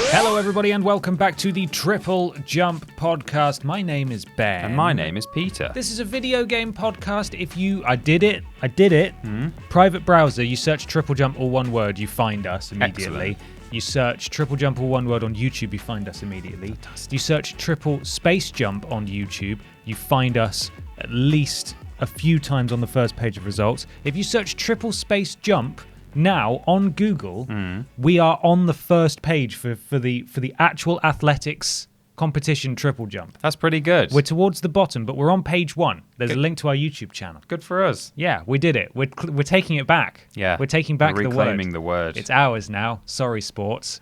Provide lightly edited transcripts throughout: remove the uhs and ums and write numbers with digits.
Hello, everybody, and welcome back to the Triple Jump Podcast. My name is Ben. And my name is Peter. This is a video game podcast. I did it. Private browser, you search Triple Jump or one word, you find us immediately. Excellent. You search Triple Jump or one word on YouTube, you find us immediately. Fantastic. You search Triple Space Jump on YouTube, you find us at least a few times on the first page of results. If you search Triple Space Jump now on Google, we are on the first page for the actual athletics competition Triple Jump. That's pretty good. We're towards the bottom, but we're on page 1. There's a link to our YouTube channel. Good for us. Yeah, we did it. We're taking it back. Yeah. We're taking back the word. Reclaiming the word. It's ours now. Sorry, sports.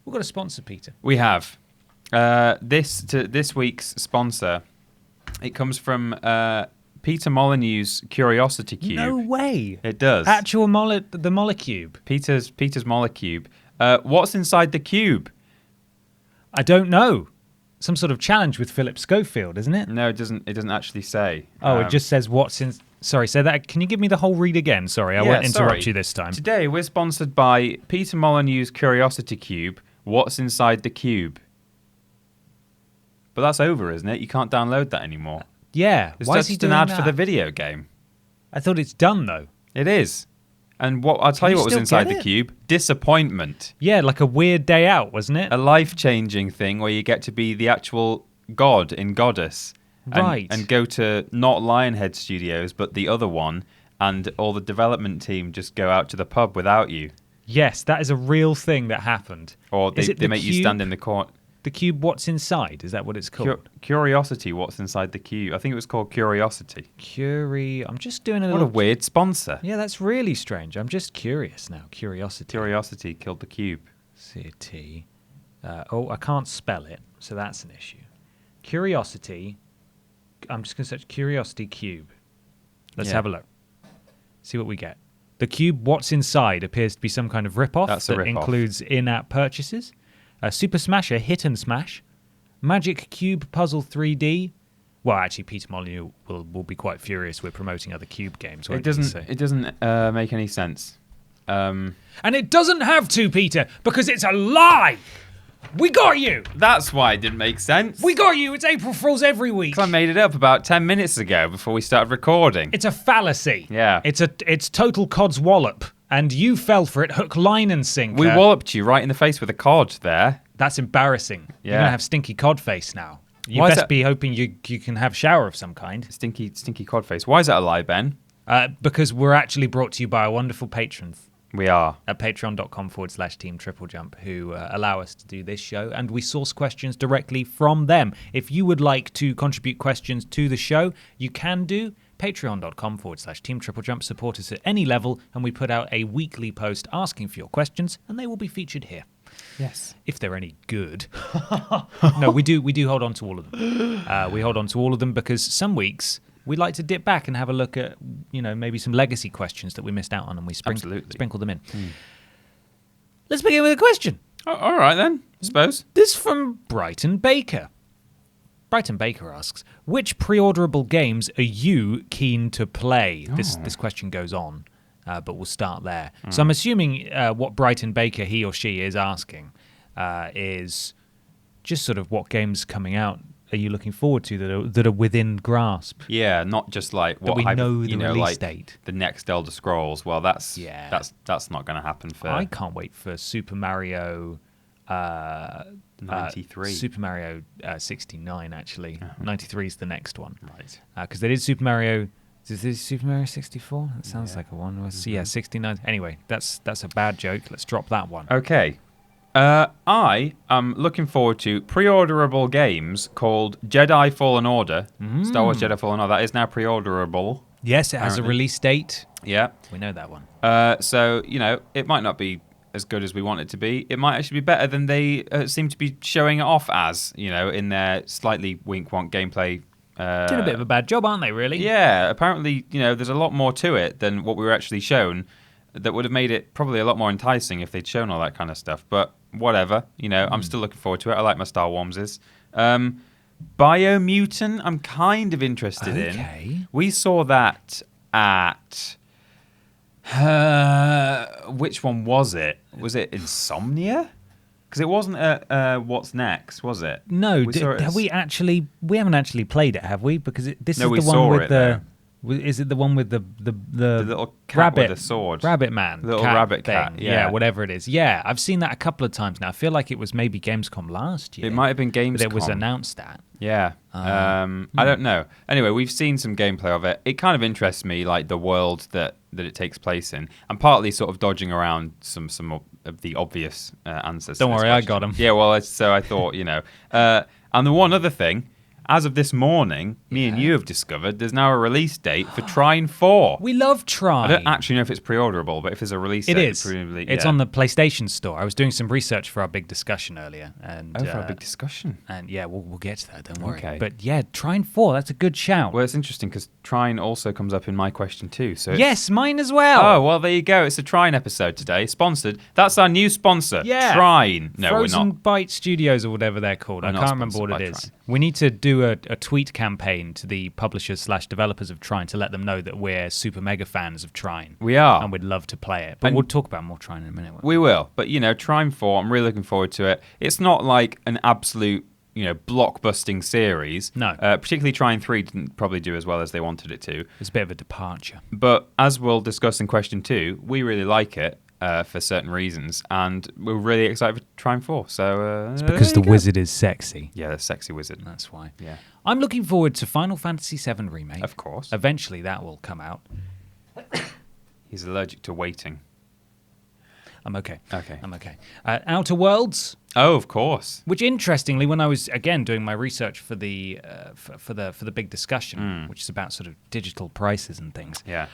We've got a sponsor, Peter. We have. This week's sponsor, it comes from Peter Molyneux's Curiosity Cube. No way. It does. Actual the Molecube. Peter's Molecube. What's inside the cube? I don't know. Some sort of challenge with Philip Schofield, isn't it? No, it doesn't actually say. Oh, it just says what's in... Sorry, say that. Can you give me the whole read again? Sorry, I won't interrupt you this time. Today, we're sponsored by Peter Molyneux's Curiosity Cube. What's inside the cube? But that's over, isn't it? You can't download that anymore. Yeah. It's Why just is he an doing ad that? for the video game. I thought it's done, though. It is. And I'll tell you what was inside the cube. Disappointment. Yeah, like a weird day out, wasn't it? A life-changing thing where you get to be the actual god in Goddess. Right. And go to not Lionhead Studios, but the other one, and all the development team just go out to the pub without you. Yes, that is a real thing that happened. Or they make you stand in the corner. The cube, what's inside? Is that what it's called? Curiosity, what's inside the cube? I think it was called Curiosity. I'm just doing What a weird sponsor. Yeah, that's really strange. I'm just curious now. Curiosity. Curiosity killed the cube. City. I can't spell it, so that's an issue. Curiosity. I'm just going to search Curiosity Cube. Let's have a look. See what we get. The cube, what's inside, appears to be some kind of rip-off that includes in-app purchases. Super Smasher, Hit and Smash. Magic Cube Puzzle 3D. Well, actually, Peter Molyneux will be quite furious we're promoting other Cube games. It doesn't make any sense. And it doesn't have to, Peter, because it's a lie! We got you! That's why it didn't make sense. We got you! It's April Fool's every week! Because I made it up about 10 minutes ago before we started recording. It's a fallacy. Yeah. It's total cod's wallop. And you fell for it, hook, line, and sinker. We walloped you right in the face with a cod there. That's embarrassing. Yeah. You're going to have stinky cod face now. You best be hoping you can have shower of some kind. Stinky cod face. Why is that a lie, Ben? Because we're actually brought to you by our wonderful patrons. We are. At patreon.com/Team TripleJump, who allow us to do this show, and we source questions directly from them. If you would like to contribute questions to the show, you can do. Patreon.com/Team TripleJump. Support us at any level, and we put out a weekly post asking for your questions, and they will be featured here. Yes. If they're any good. No, we do hold on to all of them. We hold on to all of them because some weeks we like to dip back and have a look at, maybe some legacy questions that we missed out on, and we sprinkle them in. Let's begin with a question. All right, then, I suppose. This from Brighton Baker. Brighton Baker asks, which pre-orderable games are you keen to play? Oh. This question goes on, but we'll start there. So I'm assuming what Brighton Baker, he or she, is asking is just sort of what games coming out are you looking forward to that are within grasp? Yeah, not just like what we know the release date. The next Elder Scrolls. Well, that's not going to happen for. I can't wait for Super Mario. 93. Super Mario 69, actually. 93 is the next one. Right. Because they did Super Mario... Is this Super Mario 64? That sounds like a one. Mm-hmm. Yeah, 69. Anyway, that's a bad joke. Let's drop that one. Okay. I am looking forward to pre-orderable games called Jedi Fallen Order. Star Wars Jedi Fallen Order. That is now pre-orderable. Yes, it has a release date. Yeah. We know that one. So, it might not be as good as we want it to be. It might actually be better than they seem to be showing it off as, in their slightly wink-wonk gameplay. Doing a bit of a bad job, aren't they, really? Yeah, apparently, there's a lot more to it than what we were actually shown that would have made it probably a lot more enticing if they'd shown all that kind of stuff. But whatever, I'm still looking forward to it. I like my Star Warses. Biomutant, I'm kind of interested in. We saw that at... which one was it? Was it Insomnia? Because it wasn't What's Next, was it? No, have we actually? We haven't actually played it, have we? Because this No, is we the one saw with it, the. Is it the one with the little cat rabbit with a sword? Rabbit man. The little cat rabbit thing. cat, yeah. Whatever it is. Yeah, I've seen that a couple of times now. I feel like it was maybe Gamescom last year. It might have been Gamescom. That it was announced at. Yeah. I don't know. Anyway, we've seen some gameplay of it. It kind of interests me, like the world that it takes place in. I'm partly sort of dodging around some of the obvious answers. Don't to this worry, I question. got them. Yeah, well, so I thought, and the one other thing, as of this morning, me and you have discovered there's now a release date for Trine 4. We love Trine. I don't actually know if it's pre-orderable, but if there's a release date, it is. presumably, It's on the PlayStation Store. I was doing some research for our big discussion earlier, and for a big discussion. And yeah, we'll get to that. Don't worry. Okay. But yeah, Trine 4. That's a good shout. Well, it's interesting because Trine also comes up in my question too. So yes, mine as well. Oh, well, there you go. It's a Trine episode today, sponsored. That's our new sponsor. Yeah. Trine. No, Frozen we're not. Bite Studios or whatever they're called. We're I not can't remember what sponsored it by is. Trine. We need to do a tweet campaign to the publishers/developers of Trine to let them know that we're super mega fans of Trine. We are. And we'd love to play it. But And we'll talk about more Trine in a minute. We will. But, Trine 4, I'm really looking forward to it. It's not like an absolute, blockbusting series. No. Particularly Trine 3 didn't probably do as well as they wanted it to. It's a bit of a departure. But as we'll discuss in question 2, we really like it. For certain reasons, and we're really excited for Trine 4. So it's because the wizard is sexy. Yeah, the sexy wizard. That's why. Yeah, I'm looking forward to Final Fantasy VII Remake. of course. Eventually, that will come out. He's allergic to waiting. I'm okay. Okay. I'm okay. Outer Worlds. Oh, of course. Which, interestingly, when I was again doing my research for the for the big discussion, which is about sort of digital prices and things. Yeah.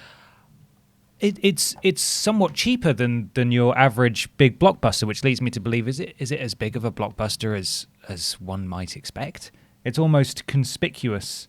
It's somewhat cheaper than your average big blockbuster, which leads me to believe is it as big of a blockbuster as one might expect? It's almost conspicuous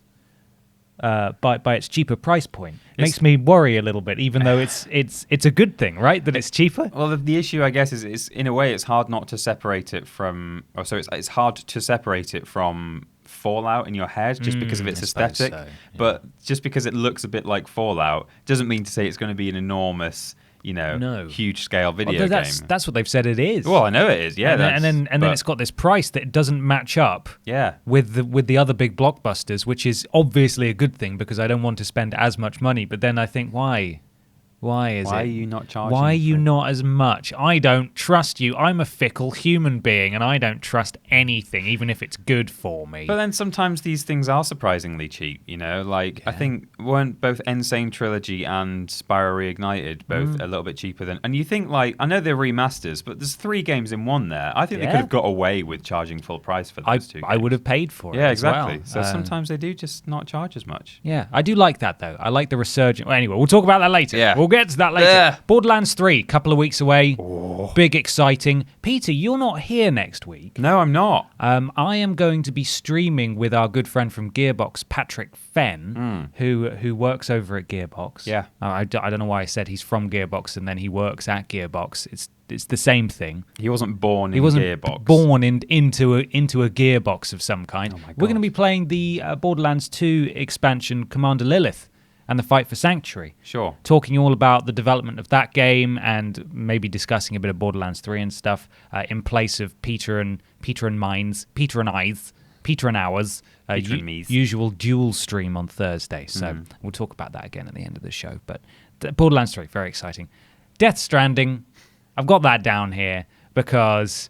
by its cheaper price point. Makes me worry a little bit, even though it's a good thing, right? That it's cheaper. Well, the issue, I guess, is in a way it's hard not to separate it from. Or so it's hard to separate it from Fallout in your head just because of its aesthetic. So, yeah. But just because it looks a bit like Fallout doesn't mean to say it's going to be an enormous, huge scale video game. That's what they've said it is. Well, I know it is. Yeah, and then it's got this price that doesn't match up. Yeah. With the other big blockbusters, which is obviously a good thing because I don't want to spend as much money. But then I think, why? Why are you not charging? Why are you not as much? I don't trust you. I'm a fickle human being, and I don't trust anything, even if it's good for me. But then sometimes these things are surprisingly cheap, I think weren't both Insane Trilogy and Spyro Reignited both a little bit cheaper than... And you think, I know they're remasters, but there's 3 games in one there. I think they could have got away with charging full price for those 2 games. I would have paid for it. Yeah, as exactly. well. So sometimes they do just not charge as much. Yeah, I do like that, though. I like the resurgence. Well, anyway, we'll talk about that later. Yeah. We'll get to that later. Yeah. Borderlands 3, couple of weeks away. Oh. Big, exciting. Peter, you're not here next week. No, I'm not. I am going to be streaming with our good friend from Gearbox, Patrick Fenn, who works over at Gearbox. Yeah. I don't know why I said he's from Gearbox and then he works at Gearbox. It's the same thing. He wasn't born in Gearbox. Born into a Gearbox of some kind. Oh my God. We're going to be playing the Borderlands 2 expansion, Commander Lilith, and the Fight for Sanctuary. Sure. Talking all about the development of that game and maybe discussing a bit of Borderlands 3 and stuff in place of Peter and ours usual dual stream on Thursday. So we'll talk about that again at the end of the show. But Borderlands 3, very exciting. Death Stranding, I've got that down here because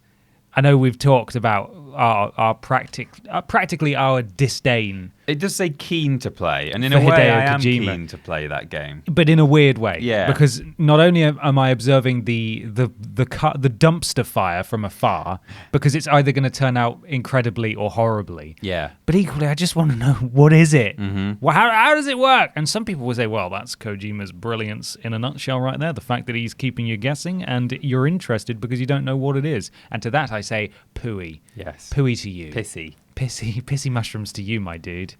I know we've talked about our practically our disdain. It does say keen to play, and in For a way Hideo I am Kojima. keen to play that game. But in a weird way. Yeah. Because not only am I observing the dumpster fire from afar, because it's either going to turn out incredibly or horribly. Yeah. But equally, I just want to know, what is it? Well, how does it work? And some people will say, well, that's Kojima's brilliance in a nutshell right there. The fact that he's keeping you guessing and you're interested because you don't know what it is. And to that I say, pooey. Yes. Pooey to you. Pissy mushrooms to you, my dude.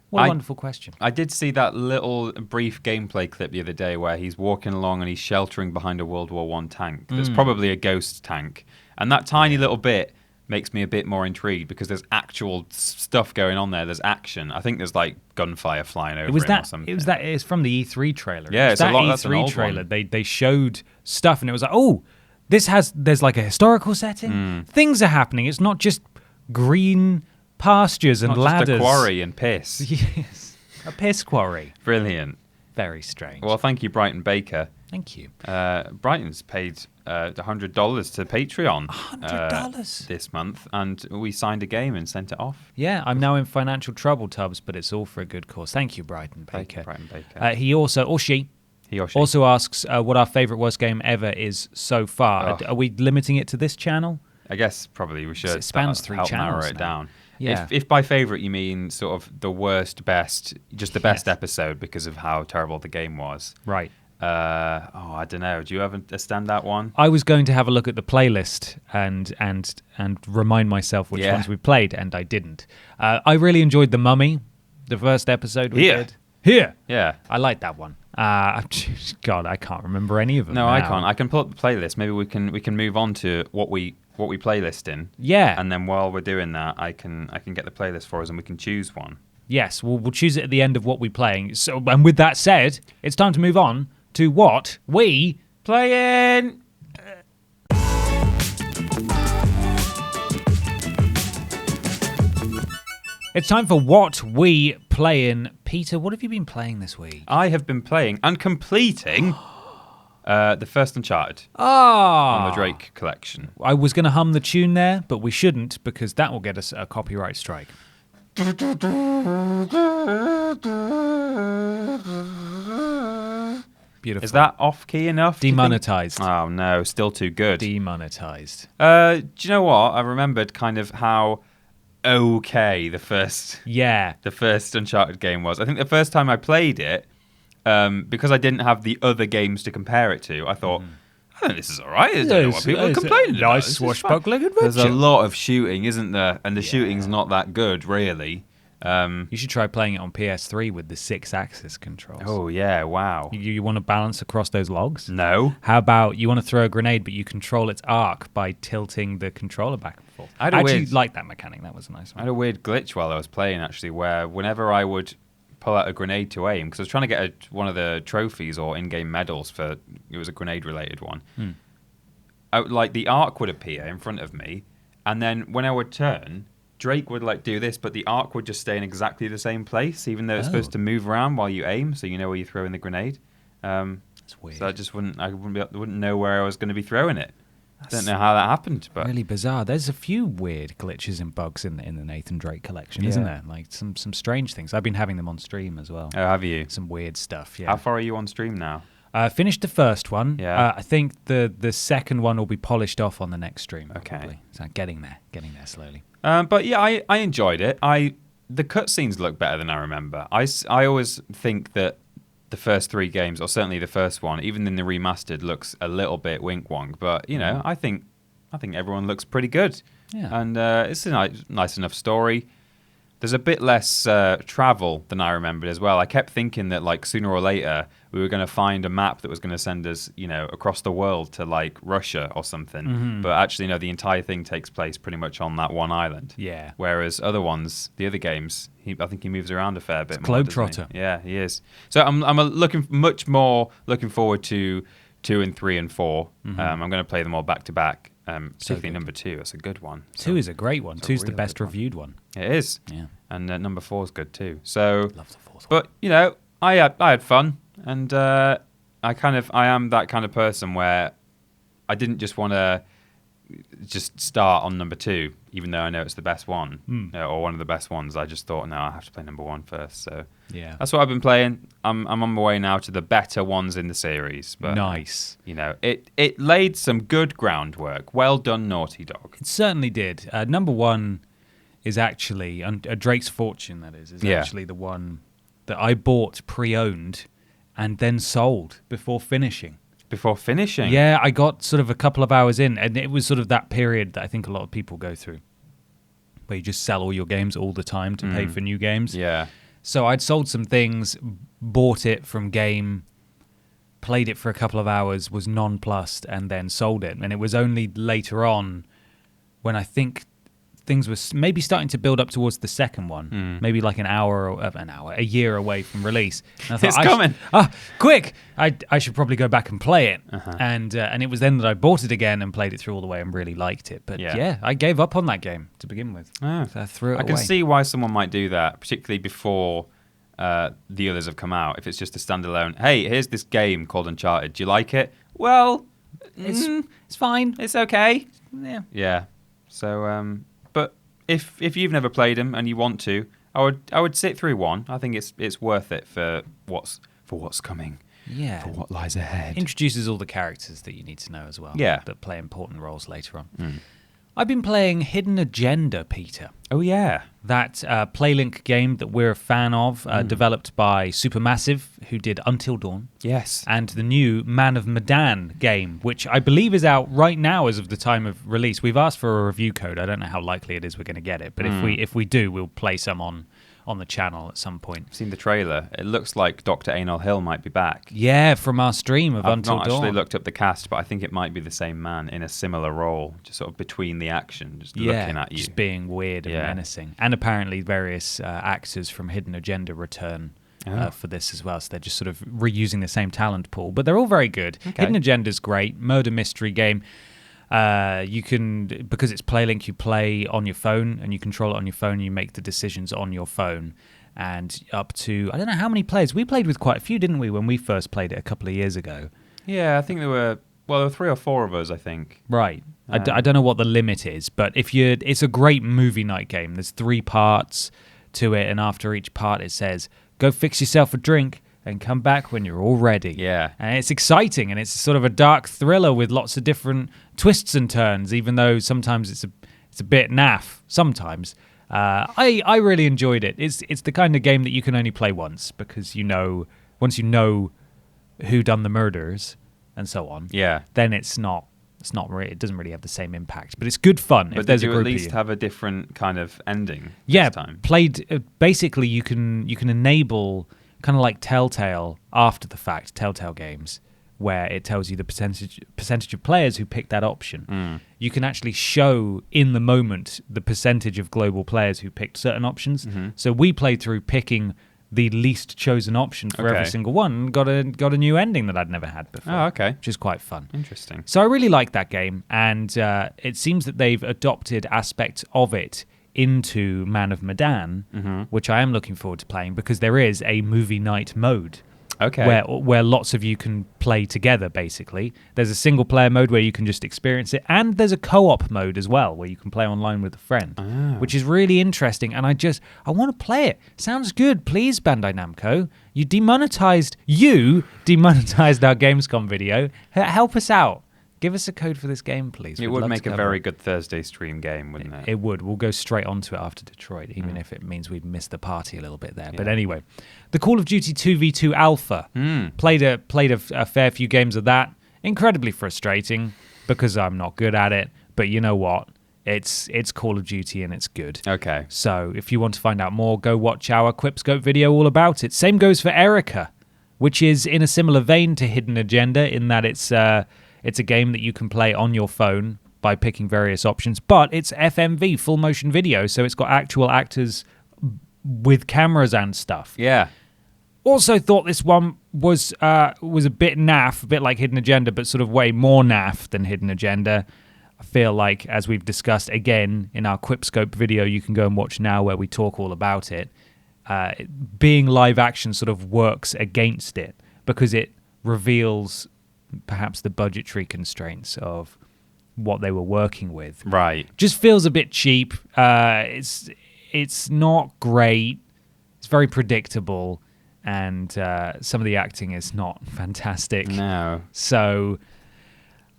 What a wonderful question. I did see that little brief gameplay clip the other day where he's walking along and he's sheltering behind a World War I tank. That's probably a ghost tank. And that tiny little bit makes me a bit more intrigued because there's actual stuff going on there. There's action. I think there's like gunfire flying over or something. It's from the E3 trailer. Yeah, it's that that's an E3 old trailer. one. They showed stuff and it was like, oh, there's like a historical setting. Things are happening. It's not just green pastures and Not ladders. just a quarry and piss. Yes, a piss quarry. Brilliant. Very strange. Well, thank you, Brighton Baker. Thank you. Brighton's paid $100 to Patreon $100 this month, and we signed a game and sent it off. Yeah, I'm now in financial trouble, Tubbs, but it's all for a good cause. Thank you, Brighton Baker. Thank you, Brighton Baker. He also, or she, also asks what our favourite worst game ever is so far. Oh. Are we limiting it to this channel? I guess probably we should. It spans 3 help channels narrow it now. down. Yeah. If by favourite you mean sort of the worst, best, just the best episode because of how terrible the game was. Right. I don't know. Do you have a standout one? I was going to have a look at the playlist and remind myself which ones we played, and I didn't. I really enjoyed The Mummy, the first episode we did. Here. Yeah. I like that one. God, I can't remember any of them. No, now. I can't. I can pull up the playlist. Maybe we can move on to what we playlist in. Yeah. And then while we're doing that, I can get the playlist for us and we can choose one. Yes, we'll choose it at the end of what we're playing. So, and with that said, it's time to move on to what we Playin. It's time for what we playin. Peter, what have you been playing this week? I have been playing and completing the first Uncharted Ah, on the Drake collection. I was going to hum the tune there, but we shouldn't because that will get us a copyright strike. Beautiful. Is that off key enough? Demonetized? Oh no, still too good. Demonetized. Do you know what? I remembered kind of how okay the first Uncharted game was. I think the first time I played it, because I didn't have the other games to compare it to, I thought, I think this is all right. I don't know what people are complaining about. Nice swashbuckling adventure. There's a lot of shooting, isn't there? And the shooting's not that good, really. You should try playing it on PS3 with the 6-axis controls. Oh, yeah, wow. You want to balance across those logs? No. How about you want to throw a grenade, but you control its arc by tilting the controller back and forth? I actually like that mechanic. That was a nice one. I had a weird glitch while I was playing, actually, where whenever I would pull out a grenade to aim, because I was trying to get one of the trophies or in-game medals for, it was a grenade-related one, the arc would appear in front of me, and then when I would turn, Drake would do this, but the arc would just stay in exactly the same place, even though it's supposed to move around while you aim, so you know where you throw in the grenade. That's weird. So I wouldn't know where I was going to be throwing it. I don't know how that happened, but really bizarre. There's a few weird glitches and bugs in the Nathan Drake collection, isn't there? Like some strange things. I've been having them on stream as well. Oh, have you? Some weird stuff. Yeah. How far are you on stream now? Finished the first one. Yeah. I think the second one will be polished off on the next stream. Okay. Probably. So getting there slowly. But yeah, I enjoyed it. The cutscenes look better than I remember. I always think that the first 3 games, or certainly the first one, even in the remastered, looks a little bit wink-wonk. But I think everyone looks pretty good. Yeah. And it's a nice enough story. There's a bit less travel than I remembered as well. I kept thinking that sooner or later we were going to find a map that was going to send us, across the world to Russia or something. Mm-hmm. But actually, no, the entire thing takes place pretty much on that one island. Yeah. Whereas the other games, I think he moves around a fair bit. Globetrotter. Yeah, he is. So I'm much more looking forward to 2 and 3 and 4. Mm-hmm. I'm going to play them all back to back. Particularly number 2, that's a good one. 2 is a great one. 2's the best reviewed one. It is. Yeah. And number 4 is good too. So, love the 4th one. But I had fun, and I am that kind of person where I didn't just want to just start on number 2, even though I know it's the best one or one of the best ones. I just thought, no, I have to play number 1 first. So yeah, that's what I've been playing. I'm on my way now to the better ones in the series. But, nice. It laid some good groundwork. Well done, Naughty Dog. It certainly did. Number 1 is actually Drake's Fortune. That is actually the one that I bought pre-owned and then sold before finishing. Before finishing? Yeah, I got sort of a couple of hours in, and it was sort of that period that I think a lot of people go through, where you just sell all your games all the time to pay for new games. Yeah. So I'd sold some things, bought it from Game, played it for a couple of hours, was nonplussed, and then sold it. And it was only later on when I think things were maybe starting to build up towards the second one, maybe like a year away from release. And I thought, It's coming. Quick! I should probably go back and play it. And it was then that I bought it again and played it through all the way and really liked it. But yeah, I gave up on that game to begin with. So I threw it away. I can see why someone might do that, particularly before the others have come out. If it's just a standalone, hey, here's this game called Uncharted. Do you like it? Well, it's fine. It's okay. Yeah. Yeah. So, but if you've never played them and you want to, I would sit through one. I think it's worth it for what's coming. Yeah. For what lies ahead. Introduces all the characters that you need to know as well. Yeah. That play important roles later on. I've been playing Hidden Agenda, Peter. Oh, yeah. That PlayLink game that we're a fan of, developed by Supermassive, who did Until Dawn. Yes. And the new Man of Medan game, which I believe is out right now as of the time of release. We've asked for a review code. I don't know how likely it is we're going to get it, but if we do, we'll play some on the channel at some point. I've seen the trailer. It looks like Dr. Anil Hill might be back. Yeah, from our stream of Until Dawn. I've not actually looked up the cast, but I think it might be the same man in a similar role, just sort of between the action, just looking at you. Just being weird and menacing. And apparently various actors from Hidden Agenda return for this as well, so they're just sort of reusing the same talent pool. But they're all very good. Okay. Hidden Agenda's great. Murder mystery game. You can, because it's PlayLink, you play on your phone and you control it on your phone. You make the decisions on your phone, and up to, I don't know how many players. We played with quite a few, didn't we, when we first played it a couple of years ago? Yeah, I think there were 3 or 4 of us, I think. Right. I don't know what the limit is, but it's a great movie night game. There's 3 parts to it, and after each part it says, go fix yourself a drink and come back when you're all ready. Yeah. And it's exciting, and it's sort of a dark thriller with lots of different twists and turns, even though sometimes it's a bit naff. Sometimes. I really enjoyed it. It's the kind of game that you can only play once, because once you know who done the murders and so on, then it doesn't really have the same impact. But it's good fun. But if there's did you a group at least of you. have a different kind of ending Yeah, this time? played basically you can enable kind of like Telltale after the fact, Telltale games, where it tells you the percentage of players who pick that option. You can actually show in the moment the percentage of global players who picked certain options. So we played through picking the least chosen option for every single one, and got a new ending that I'd never had before. Oh, okay. Which is quite fun. Interesting. So I really like that game, and it seems that they've adopted aspects of it into Man of Medan, which I am looking forward to playing, because there is a movie night mode. Okay. Where lots of you can play together, basically. There's a single player mode where you can just experience it, and there's a co-op mode as well, where you can play online with a friend, which is really interesting, and I want to play it. Sounds good. Please, Bandai Namco. You demonetized our Gamescom video. Help us out. Give us a code for this game, please. It would make a very good Thursday stream game, wouldn't it? It would. We'll go straight onto it after Detroit, even if it means we've missed the party a little bit there. Yeah. But anyway, the Call of Duty 2v2 Alpha. Played a fair few games of that. Incredibly frustrating, because I'm not good at it. But you know what? It's Call of Duty, and it's good. Okay. So if you want to find out more, go watch our Quipscope video all about it. Same goes for Erica, which is in a similar vein to Hidden Agenda, in that it's a game that you can play on your phone by picking various options, but it's FMV, full motion video, so it's got actual actors with cameras and stuff. Yeah. Also thought this one was a bit naff, a bit like Hidden Agenda, but sort of way more naff than Hidden Agenda. I feel like, as we've discussed again in our Quipscope video, you can go and watch now, where we talk all about it. Being live action sort of works against it, because it reveals perhaps the budgetary constraints of what they were working with. Right. Just feels a bit cheap. It's not great. It's very predictable, and some of the acting is not fantastic. No. So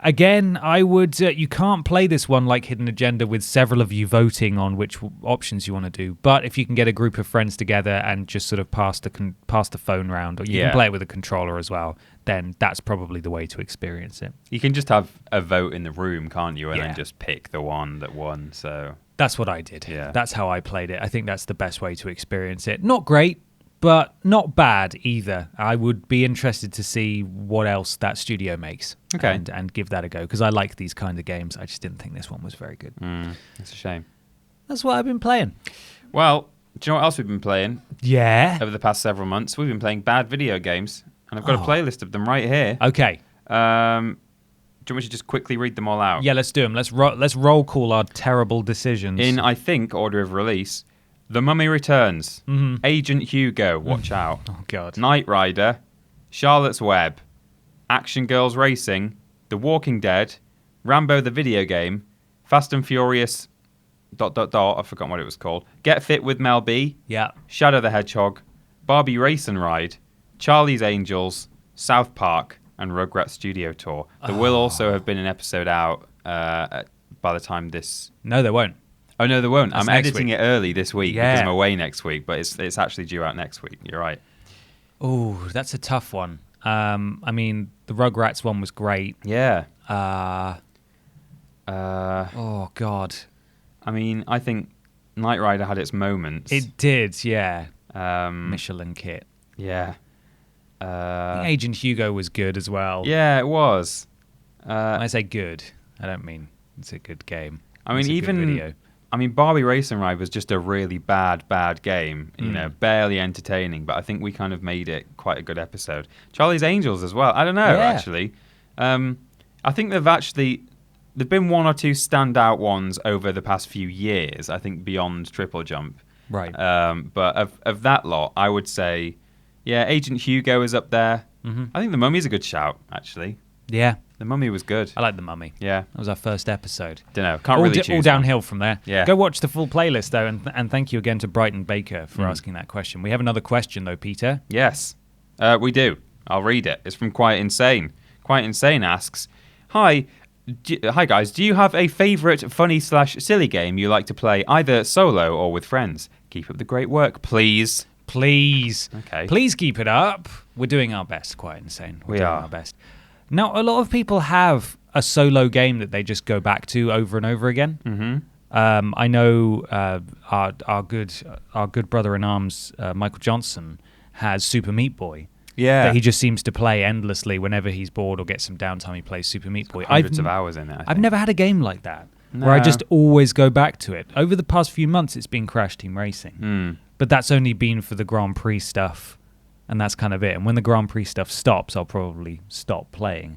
again, I would. You can't play this one like Hidden Agenda with several of you voting on which options you want to do. But if you can get a group of friends together and just sort of pass the phone round, or you can play it with a controller as well, then that's probably the way to experience it. You can just have a vote in the room, can't you? And then just pick the one that won. So that's what I did. Yeah. That's how I played it. I think that's the best way to experience it. Not great, but not bad either. I would be interested to see what else that studio makes. Okay. And give that a go, because I like these kind of games. I just didn't think this one was very good. That's a shame. That's what I've been playing. Well, do you know what else we've been playing? Yeah. Over the past several months, we've been playing bad video games, and I've got a playlist of them right here. Okay. Do you want me to just quickly read them all out? Yeah, let's do them. Let's roll call our terrible decisions. In, I think, order of release, The Mummy Returns, Agent Hugo, watch out. Oh, God. Knight Rider, Charlotte's Web, Action Girls Racing, The Walking Dead, Rambo the Video Game, Fast and Furious... ... I've forgotten what it was called. Get Fit with Mel B. Yeah. Shadow the Hedgehog, Barbie Race and Ride, Charlie's Angels, South Park, and Rugrats Studio Tour. There will also have been an episode out by the time this... No, there won't. Oh, no, there won't. That's I'm editing it early this week because I'm Yeah. away next week, but it's actually due out next week. You're right. Oh, that's a tough one. I mean, the Rugrats one was great. Yeah. Oh, God. I mean, I think Knight Rider had its moments. It did, yeah. Um, Michelin kit. yeah. I think Agent Hugo was good as well. Yeah, it was. When I say good, I don't mean it's a good game. I mean, It's a good even video. I mean, Barbie Race and Ride was just a really bad game. You know, barely entertaining. But I think we kind of made it quite a good episode. Charlie's Angels as well. I don't know actually. I think there've been one or two standout ones over the past few years. I think beyond TripleJump. Right. But of that lot, I would say, yeah, Agent Hugo is up there. Mm-hmm. I think The Mummy's a good shout, actually. Yeah. The Mummy was good. I like The Mummy. Yeah. That was our first episode. Don't know. Can't really choose. All downhill from there. Yeah. Go watch the full playlist, though, and thank you again to Brighton Baker for asking that question. We have another question, though, Peter. Yes, we do. I'll read it. It's from Quite Insane. Quite Insane asks, Hi guys, do you have a favourite funny/silly game you like to play either solo or with friends? Keep up the great work, please. Please. Okay. Please keep it up. We're doing our best, Quite Insane. We're We doing are. our best. Now, a lot of people have a solo game that they just go back to over and over again. Mm-hmm. I know our good brother in arms, Michael Johnson, has Super Meat Boy. Yeah. That he just seems to play endlessly whenever he's bored or gets some downtime. He plays Super Meat Boy. Hundreds of hours in it, I think. I've never had a game like that where I No. just always go back to it. Over the past few months, it's been Crash Team Racing, but that's only been for the Grand Prix stuff, and that's kind of it. And when the Grand Prix stuff stops, I'll probably stop playing.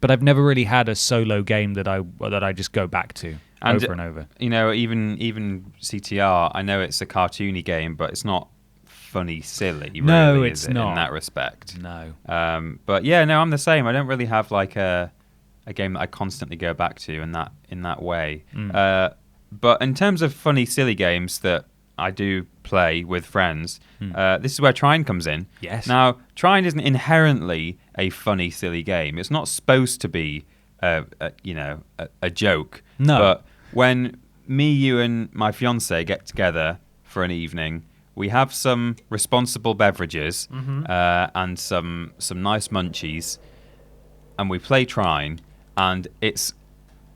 But I've never really had a solo game that I just go back to over and over. You know, even CTR, I know it's a cartoony game, but it's not funny, silly. Really, No, is it's it, not. in that respect. No. But yeah, no, I'm the same. I don't really have like a game that I constantly go back to in that way. But in terms of funny, silly games that I do play with friends, this is where Trine comes in. Yes. Now, Trine isn't inherently a funny, silly game. It's not supposed to be, a joke. No. But when me, you, and my fiance get together for an evening, we have some responsible beverages and some nice munchies, and we play Trine, and it's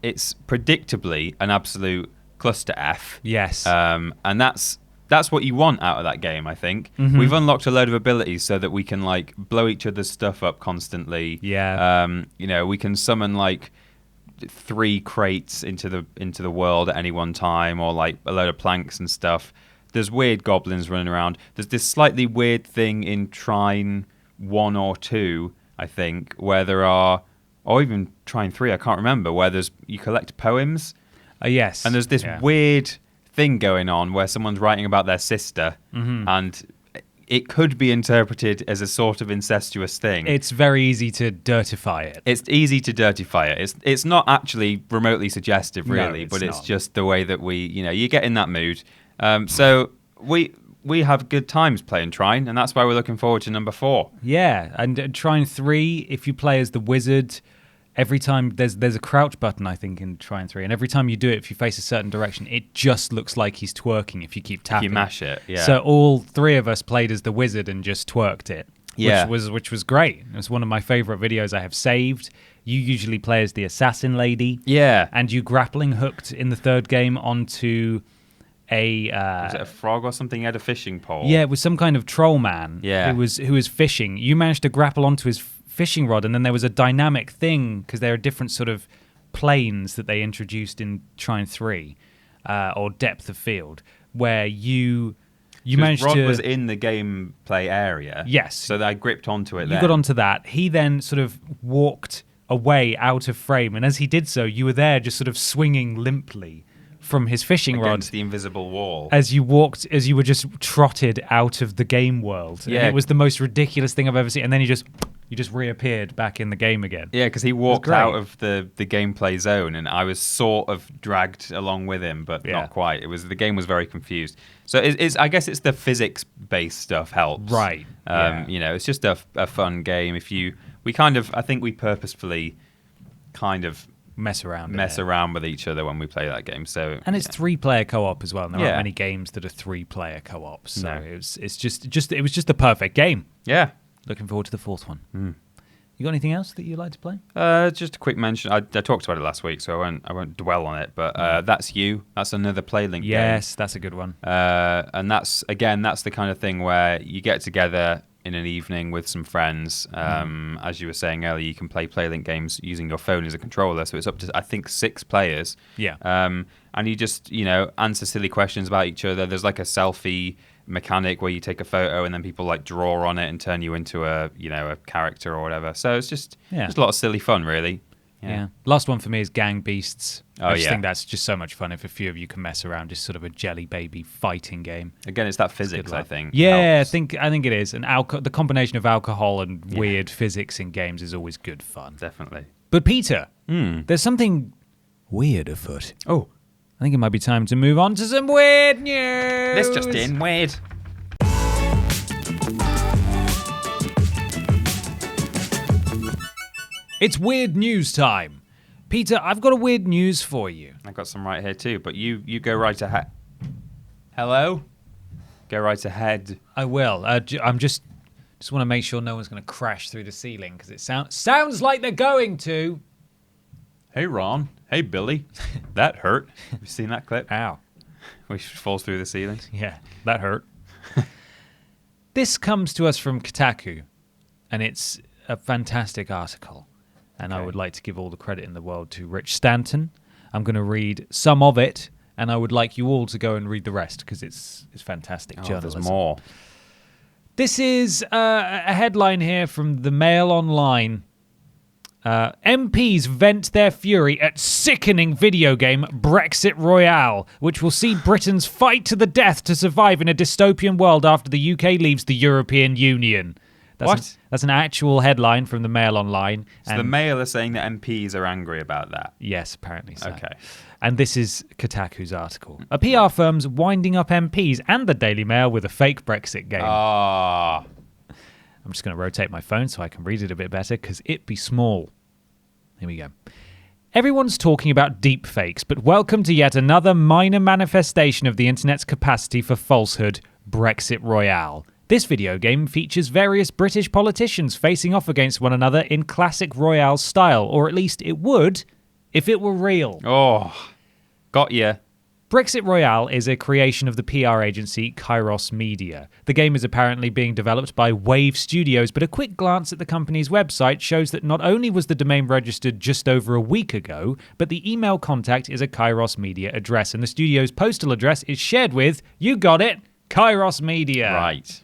predictably an absolute cluster F. Yes. And that's what you want out of that game, I think. We've unlocked a load of abilities so that we can like blow each other's stuff up constantly. Yeah. We can summon like 3 crates into the world at any one time, or like a load of planks and stuff. There's weird goblins running around. There's this slightly weird thing in Trine 1 or 2, I think, where there are, or even Trine 3, I can't remember, where you collect poems. Yes. And there's this weird thing going on where someone's writing about their sister, and it could be interpreted as a sort of incestuous thing. It's very easy to dirtify it. It's easy to dirtify it. It's not actually remotely suggestive, really, it's but it's not. just the way that you get in that mood. So we have good times playing Trine, and that's why we're looking forward to number 4. Yeah, and Trine 3, if you play as the wizard, every time there's a crouch button, I think, in Trine 3, and every time you do it, if you face a certain direction, it just looks like he's twerking if you keep tapping. You mash it, yeah. So all 3 of us played as the wizard and just twerked it, Yeah. which was great. It was one of my favorite videos I have saved. You usually play as the assassin lady. Yeah. And you grappling hooked in the 3rd game onto a... Was it a frog or something? He had a fishing pole. Yeah, it was some kind of troll man Yeah. who was fishing. You managed to grapple onto his fishing rod, and then there was a dynamic thing because there are different sort of planes that they introduced in Trine 3. or depth of field, where you Because managed Rod to... was in the gameplay area. Yes. So I gripped onto it You got onto that. He then sort of walked away out of frame, and as he did so, you were there just sort of swinging limply from his fishing rod against the invisible wall. as you were just trotted out of the game world. Yeah. And it was the most ridiculous thing I've ever seen. And then you just reappeared back in the game again. Yeah, because he walked out of the gameplay zone, and I was sort of dragged along with him, but not quite. The game was very confused. So I guess it's the physics-based stuff helps, right? It's just a fun game. I think we purposefully kind of mess around with each other when we play that game. So and it's 3-player co-op as well. And there aren't many games that are 3-player co-op. So it was just the perfect game. Yeah. Looking forward to the fourth one. You got anything else that you'd like to play? Just a quick mention. I talked about it last week, so I won't dwell on it. But That's You. That's another PlayLink game. Yes, that's a good one. And that's the kind of thing where you get together in an evening with some friends. As you were saying earlier, you can play PlayLink games using your phone as a controller. So it's up to, I think, 6 players. Yeah. And you just, answer silly questions about each other. There's like a selfie mechanic where you take a photo and then people like draw on it and turn you into a character or whatever. So it's just a lot of silly fun, really. Yeah. Last one for me is Gang Beasts. I just think that's just so much fun if a few of you can mess around. Just sort of a jelly baby fighting game. Again, it's that physics, I think. Yeah, helps. I think it is. And the combination of alcohol and weird physics in games is always good fun. Definitely. But Peter, there's something weird afoot. Oh. I think it might be time to move on to some weird news. Let's just in weird. It's weird news time. Peter, I've got a weird news for you. I've got some right here too, but you go right ahead. Hello? Go right ahead. I will. I'm just want to make sure no one's going to crash through the ceiling because it sounds like they're going to. Hey, Ron. Hey, Billy. That hurt. Have you seen that clip? Ow. Where she falls through the ceiling? Yeah, that hurt. This comes to us from Kotaku, and it's a fantastic article. And I would like to give all the credit in the world to Rich Stanton. I'm going to read some of it, and I would like you all to go and read the rest because it's fantastic journalism. There's more. This is a headline here from the Mail Online. MPs vent their fury at sickening video game Brexit Royale, which will see Britons fight to the death to survive in a dystopian world after the UK leaves the European Union. That's an actual headline from the Mail Online. So the Mail are saying that MPs are angry about that? Yes, apparently so. Okay. And this is Kotaku's article. A PR firm's winding up MPs and the Daily Mail with a fake Brexit game. Ah. I'm just going to rotate my phone so I can read it a bit better because it be small. Here we go. Everyone's talking about deepfakes, but welcome to yet another minor manifestation of the internet's capacity for falsehood, Brexit Royale. This video game features various British politicians facing off against one another in classic Royale style, or at least it would if it were real. Oh, got ya. Brexit Royale is a creation of the PR agency Kairos Media. The game is apparently being developed by Wave Studios, but a quick glance at the company's website shows that not only was the domain registered just over a week ago, but the email contact is a Kairos Media address, and the studio's postal address is shared with, you got it, Kairos Media. Right.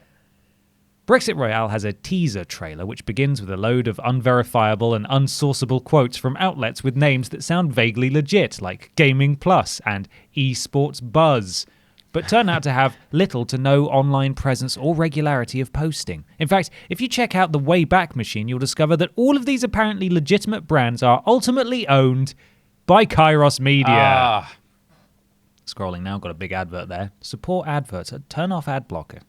Brexit Royale has a teaser trailer which begins with a load of unverifiable and unsourceable quotes from outlets with names that sound vaguely legit, like Gaming Plus and Esports Buzz, but turn out to have little to no online presence or regularity of posting. In fact, if you check out the Wayback Machine, you'll discover that all of these apparently legitimate brands are ultimately owned by Kairos Media. Scrolling now, got a big advert there. Support adverts. Turn off ad blocker.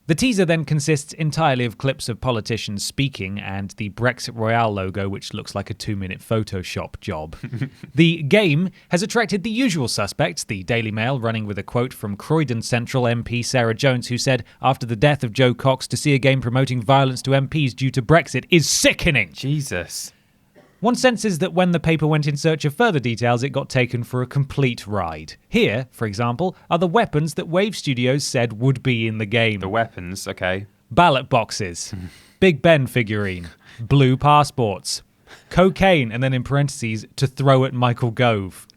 The teaser then consists entirely of clips of politicians speaking and the Brexit Royale logo, which looks like a 2-minute Photoshop job. The game has attracted the usual suspects, the Daily Mail running with a quote from Croydon Central MP Sarah Jones, who said, after the death of Joe Cox, to see a game promoting violence to MPs due to Brexit is sickening. Jesus. One senses that when the paper went in search of further details, it got taken for a complete ride. Here, for example, are the weapons that Wave Studios said would be in the game. The weapons, okay. Ballot boxes, Big Ben figurine, blue passports, cocaine, and then in parentheses, to throw at Michael Gove,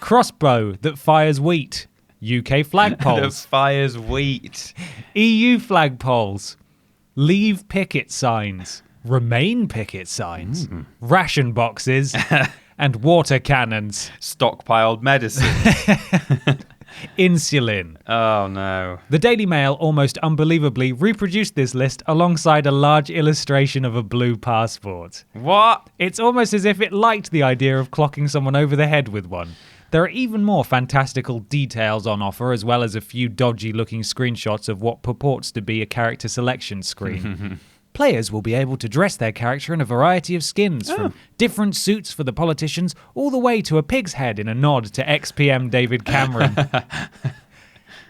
Crossbow that fires wheat. UK that flagpoles. fires wheat. EU flagpoles. Leave picket signs. Remain picket signs. Ration boxes. And water cannons. Stockpiled medicine. Insulin. Oh, no. The Daily Mail almost unbelievably reproduced this list alongside a large illustration of a blue passport. What? It's almost as if it liked the idea of clocking someone over the head with one. There are even more fantastical details on offer, as well as a few dodgy-looking screenshots of what purports to be a character selection screen. Players will be able to dress their character in a variety of skins, from different suits for the politicians all the way to a pig's head in a nod to ex-PM David Cameron.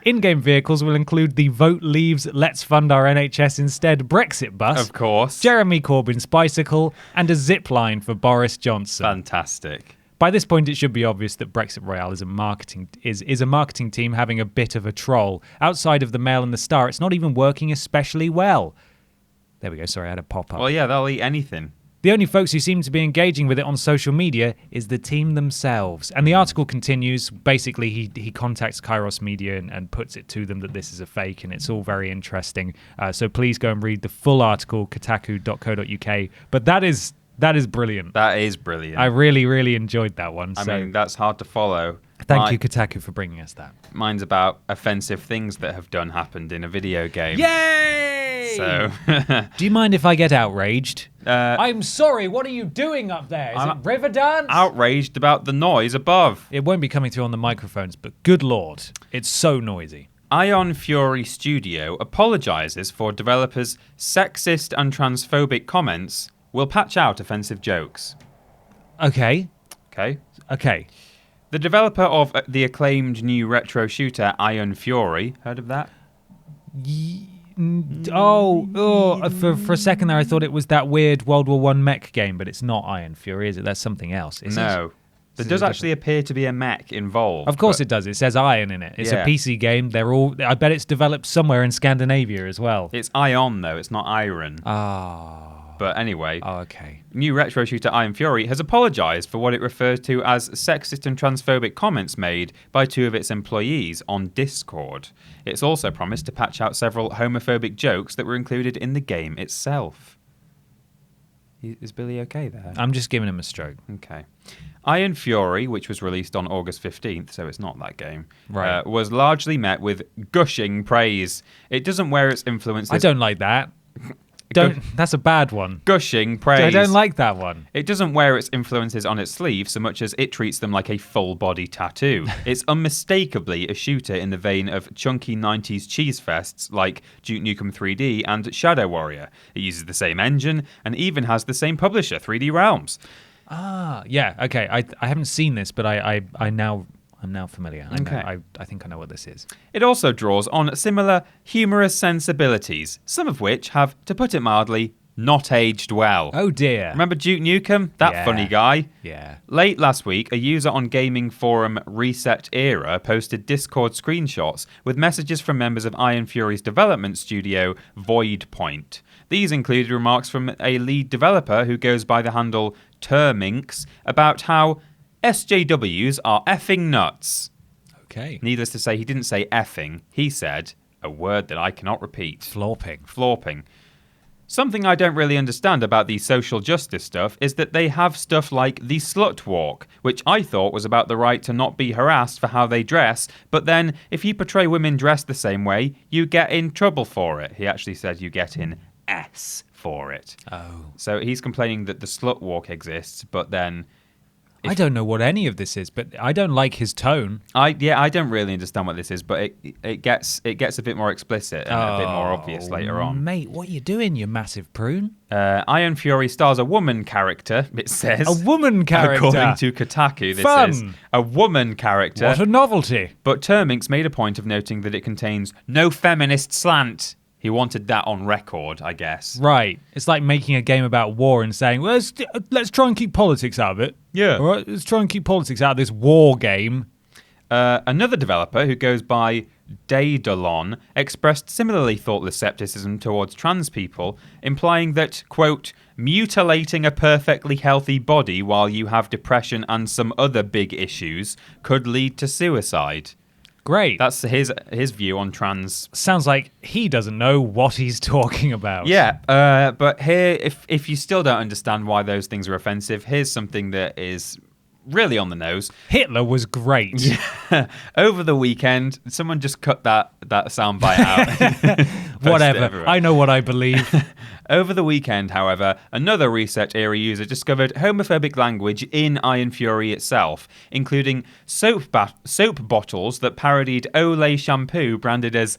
In-game vehicles will include the Vote Leaves Let's Fund Our NHS Instead Brexit bus, Of course. Jeremy Corbyn's bicycle, and a zip line for Boris Johnson. Fantastic. By this point, it should be obvious that Brexit Royale is a marketing team having a bit of a troll. Outside of the Mail and the Star, it's not even working especially well. There we go. Sorry, I had a pop-up. Well, yeah, they'll eat anything. The only folks who seem to be engaging with it on social media is the team themselves. And the article continues. Basically, he contacts Kairos Media and puts it to them that this is a fake, and it's all very interesting. So please go and read the full article, kotaku.co.uk. But that is brilliant. That is brilliant. I really, really enjoyed that one. I mean, that's hard to follow. Thank you, Kotaku, for bringing us that. Mine's about offensive things that have happened in a video game. Yay! So, do you mind if I get outraged? Uh, I'm sorry, what are you doing up there? Is it Riverdance? outraged about the noise above. It won't be coming through on the microphones, but good lord, it's so noisy. Ion Fury Studio apologizes for developers' sexist and transphobic comments. Will patch out offensive jokes. Okay. Okay. The developer of the acclaimed new retro shooter Ion Fury, heard of that? For a second there I thought it was that weird World War I mech game, but it's not Iron Fury, is it? That's something else. No. There does actually appear to be a mech involved. Of course it does. It says Iron in it. It's a PC game. I bet it's developed somewhere in Scandinavia as well. It's Ion, though. It's not Iron. But anyway, okay. New retro shooter Iron Fury has apologized for what it refers to as sexist and transphobic comments made by two of its employees on Discord. It's also promised to patch out several homophobic jokes that were included in the game itself. Is Billy okay there? I'm just giving him a stroke. Okay. Iron Fury, which was released on August 15th, so it's not that game, right. Was largely met with gushing praise. It doesn't wear its influences... I don't like that. That's a bad one. Gushing praise. I don't like that one. It doesn't wear its influences on its sleeve so much as it treats them like a full-body tattoo. It's unmistakably a shooter in the vein of chunky 90s cheese fests like Duke Nukem 3D and Shadow Warrior. It uses the same engine and even has the same publisher, 3D Realms. Yeah, okay. I haven't seen this, but I'm now familiar. Okay. I think I know what this is. It also draws on similar humorous sensibilities, some of which have, to put it mildly, not aged well. Oh dear. Remember Duke Nukem? That funny guy? Yeah. Late last week, a user on gaming forum Reset Era posted Discord screenshots with messages from members of Iron Fury's development studio, Voidpoint. These included remarks from a lead developer who goes by the handle Terminx about how SJWs are effing nuts. Okay. Needless to say, he didn't say effing. He said a word that I cannot repeat. Florping. Something I don't really understand about the social justice stuff is that they have stuff like the slut walk, which I thought was about the right to not be harassed for how they dress, but then if you portray women dressed the same way, you get in trouble for it. He actually said you get in S for it. Oh. So he's complaining that the slut walk exists, but then... I don't know what any of this is, but I don't like his tone. I don't really understand what this is, but it gets a bit more explicit and a bit more obvious later on. Mate, what are you doing, you massive prune? Iron Fury stars a woman character, it says. A woman character? According to Kotaku, this Fun. is. A woman character. What a novelty. But Terminx made a point of noting that it contains no feminist slant. He wanted that on record, I guess. Right. It's like making a game about war and saying, well, let's try and keep politics out of it. Yeah. All right, let's try and keep politics out of this war game. Another developer who goes by Daedalon expressed similarly thoughtless skepticism towards trans people, implying that, quote, mutilating a perfectly healthy body while you have depression and some other big issues could lead to suicide. Great. That's his view on trans. Sounds like he doesn't know what he's talking about. Yeah, but here, if you still don't understand why those things are offensive, here's something that is really on the nose. Hitler was great. Yeah. Over the weekend, someone just cut that soundbite out. Whatever. I know what I believe. Over the weekend, however, another Reset Era user discovered homophobic language in Iron Fury itself, including soap bottles that parodied Olay shampoo branded as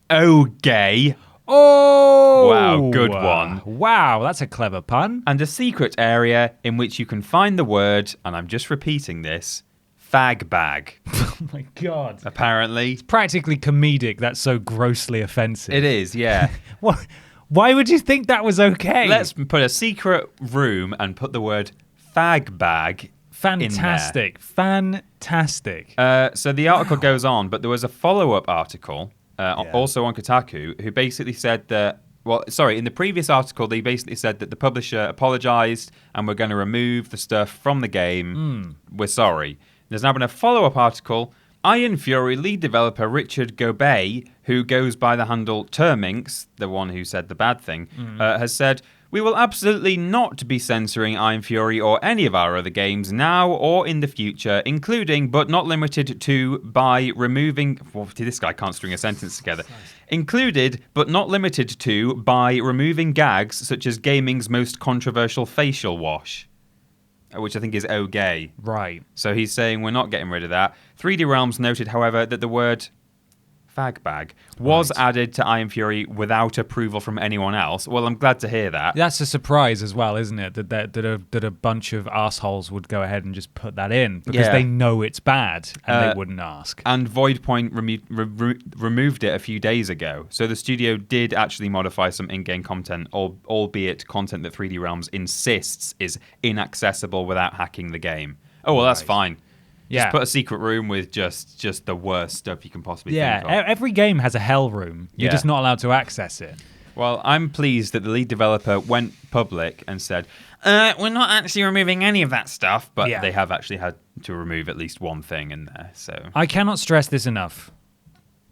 "Oh gay." Oh! Wow, good one. Wow, that's a clever pun. And a secret area in which you can find the word, and I'm just repeating this, fag bag. Oh my God. Apparently. It's practically comedic. That's so grossly offensive. It is, yeah. What? Why would you think that was okay? Let's put a secret room and put the word fag bag Fantastic. Fantastic. So the article goes on, but there was a follow-up article, also on Kotaku, who basically said that, in the previous article, they basically said that the publisher apologized and we're going to remove the stuff from the game. We're sorry. There's now been a follow-up article. Iron Fury lead developer Richard Gobet, who goes by the handle Terminx, the one who said the bad thing, has said, we will absolutely not be censoring Iron Fury or any of our other games now or in the future, including but not limited to by removing... this guy can't string a sentence together. Included but not limited to by removing gags such as gaming's most controversial facial wash, which I think is "oh gay." Right. So he's saying we're not getting rid of that. 3D Realms noted, however, that the word fag bag was added to Iron Fury without approval from anyone else. Well, I'm glad to hear that. That's a surprise as well, isn't it? That a bunch of assholes would go ahead and just put that in because they know it's bad and they wouldn't ask. And Voidpoint removed it a few days ago. So the studio did actually modify some in-game content, albeit content that 3D Realms insists is inaccessible without hacking the game. Oh, well, that's fine. Just put a secret room with just the worst stuff you can possibly think of. Every game has a hell room. You're just not allowed to access it. Well, I'm pleased that the lead developer went public and said, we're not actually removing any of that stuff, but they have actually had to remove at least one thing in there. So I cannot stress this enough.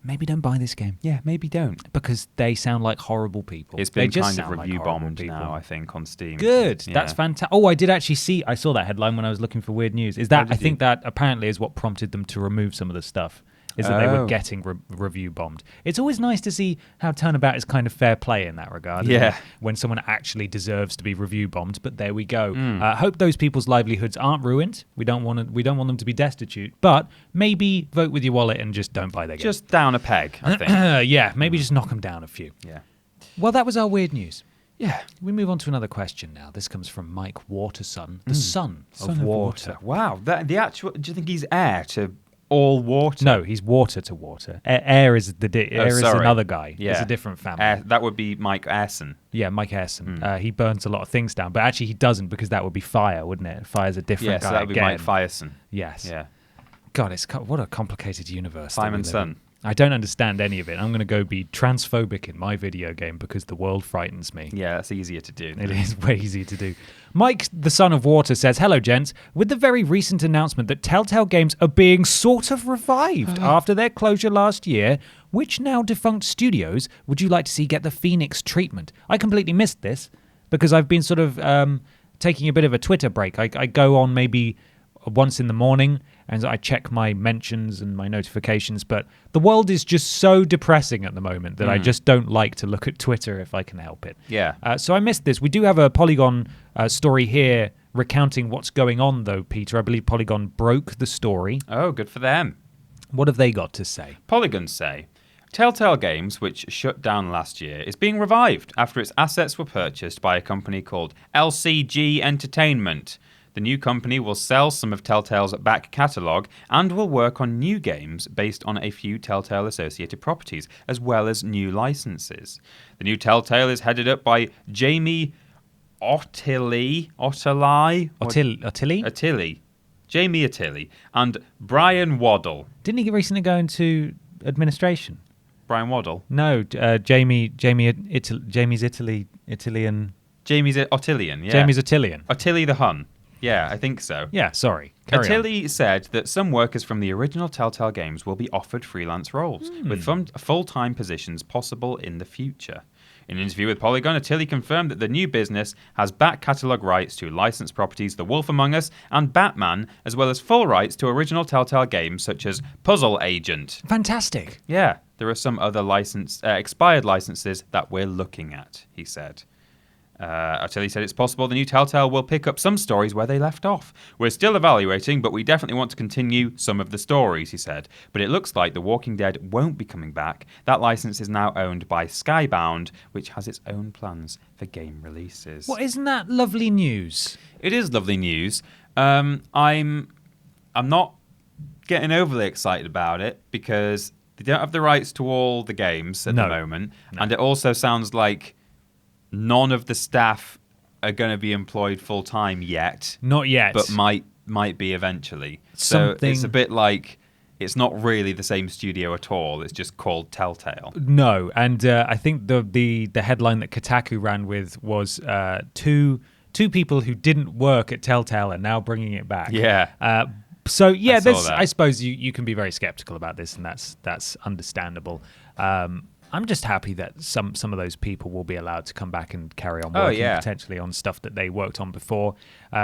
Maybe don't buy this game. Yeah, maybe don't. Because they sound like horrible people. It's been kind of review bombed now, I think, on Steam. Good. Yeah. That's fantastic. Oh, I did actually I saw that headline when I was looking for weird news. I think that apparently is what prompted them to remove some of the stuff. Is that they were getting review bombed. It's always nice to see how Turnabout is kind of fair play in that regard. Yeah. When someone actually deserves to be review bombed, but there we go. Hope those people's livelihoods aren't ruined. We don't want them to be destitute, but maybe vote with your wallet and just don't buy their game. Just down a peg, I think. Yeah, maybe just knock them down a few. Yeah. Well, that was our weird news. Yeah. We move on to another question now. This comes from Mike Waterson, the son of water. Wow. Do you think he's heir to all water? No, he's water to water. Air is another guy. Yeah. It's a different family. That would be Mike Ayrson. Yeah, Mike Ayrson. He burns a lot of things down, but actually he doesn't because that would be fire, wouldn't it? Fire's a different guy. So that would be Mike Fierson. Yes. Yeah. God, what a complicated universe. Simon's son. I don't understand any of it. I'm going to go be transphobic in my video game because the world frightens me. Yeah, that's easier to do. It is way easier to do. Mike, the son of water, says, hello, gents. With the very recent announcement that Telltale games are being sort of revived after their closure last year, which now defunct studios would you like to see get the Phoenix treatment? I completely missed this because I've been sort of taking a bit of a Twitter break. I go on maybe once in the morning and I check my mentions and my notifications, but the world is just so depressing at the moment that I just don't like to look at Twitter if I can help it. Yeah. So I missed this. We do have a Polygon story here recounting what's going on, though, Peter. I believe Polygon broke the story. Oh, good for them. What have they got to say? Polygon say, Telltale Games, which shut down last year, is being revived after its assets were purchased by a company called LCG Entertainment. The new company will sell some of Telltale's back catalogue and will work on new games based on a few Telltale associated properties, as well as new licenses. The new Telltale is headed up by Jamie Ottillie, Jamie Ottillie, and Brian Waddle. Didn't he recently go into administration? Brian Waddle. No, Jamie's Italian. Jamie's Ottilian, yeah. Jamie's Ottilian. Ottilie the Hun. Yeah, I think so. Yeah, sorry. Carry on. Ottilie said that some workers from the original Telltale games will be offered freelance roles, with full-time positions possible in the future. In an interview with Polygon, Ottilie confirmed that the new business has back catalogue rights to licensed properties The Wolf Among Us and Batman, as well as full rights to original Telltale games such as Puzzle Agent. Fantastic. Yeah, there are some other expired licenses that we're looking at, he said. Ottilie said it's possible the new Telltale will pick up some stories where they left off. We're still evaluating, but we definitely want to continue some of the stories, he said. But it looks like The Walking Dead won't be coming back. That license is now owned by Skybound, which has its own plans for game releases. Well, isn't that lovely news? It is lovely news. I'm not getting overly excited about it because they don't have the rights to all the games at the moment. No. And it also sounds like none of the staff are going to be employed full-time yet. Not yet. But might be eventually. So it's a bit like it's not really the same studio at all. It's just called Telltale. No, and I think the headline that Kotaku ran with was two people who didn't work at Telltale are now bringing it back. Yeah. So yeah, I suppose you can be very skeptical about this, and that's understandable. I'm just happy that some of those people will be allowed to come back and carry on working potentially on stuff that they worked on before.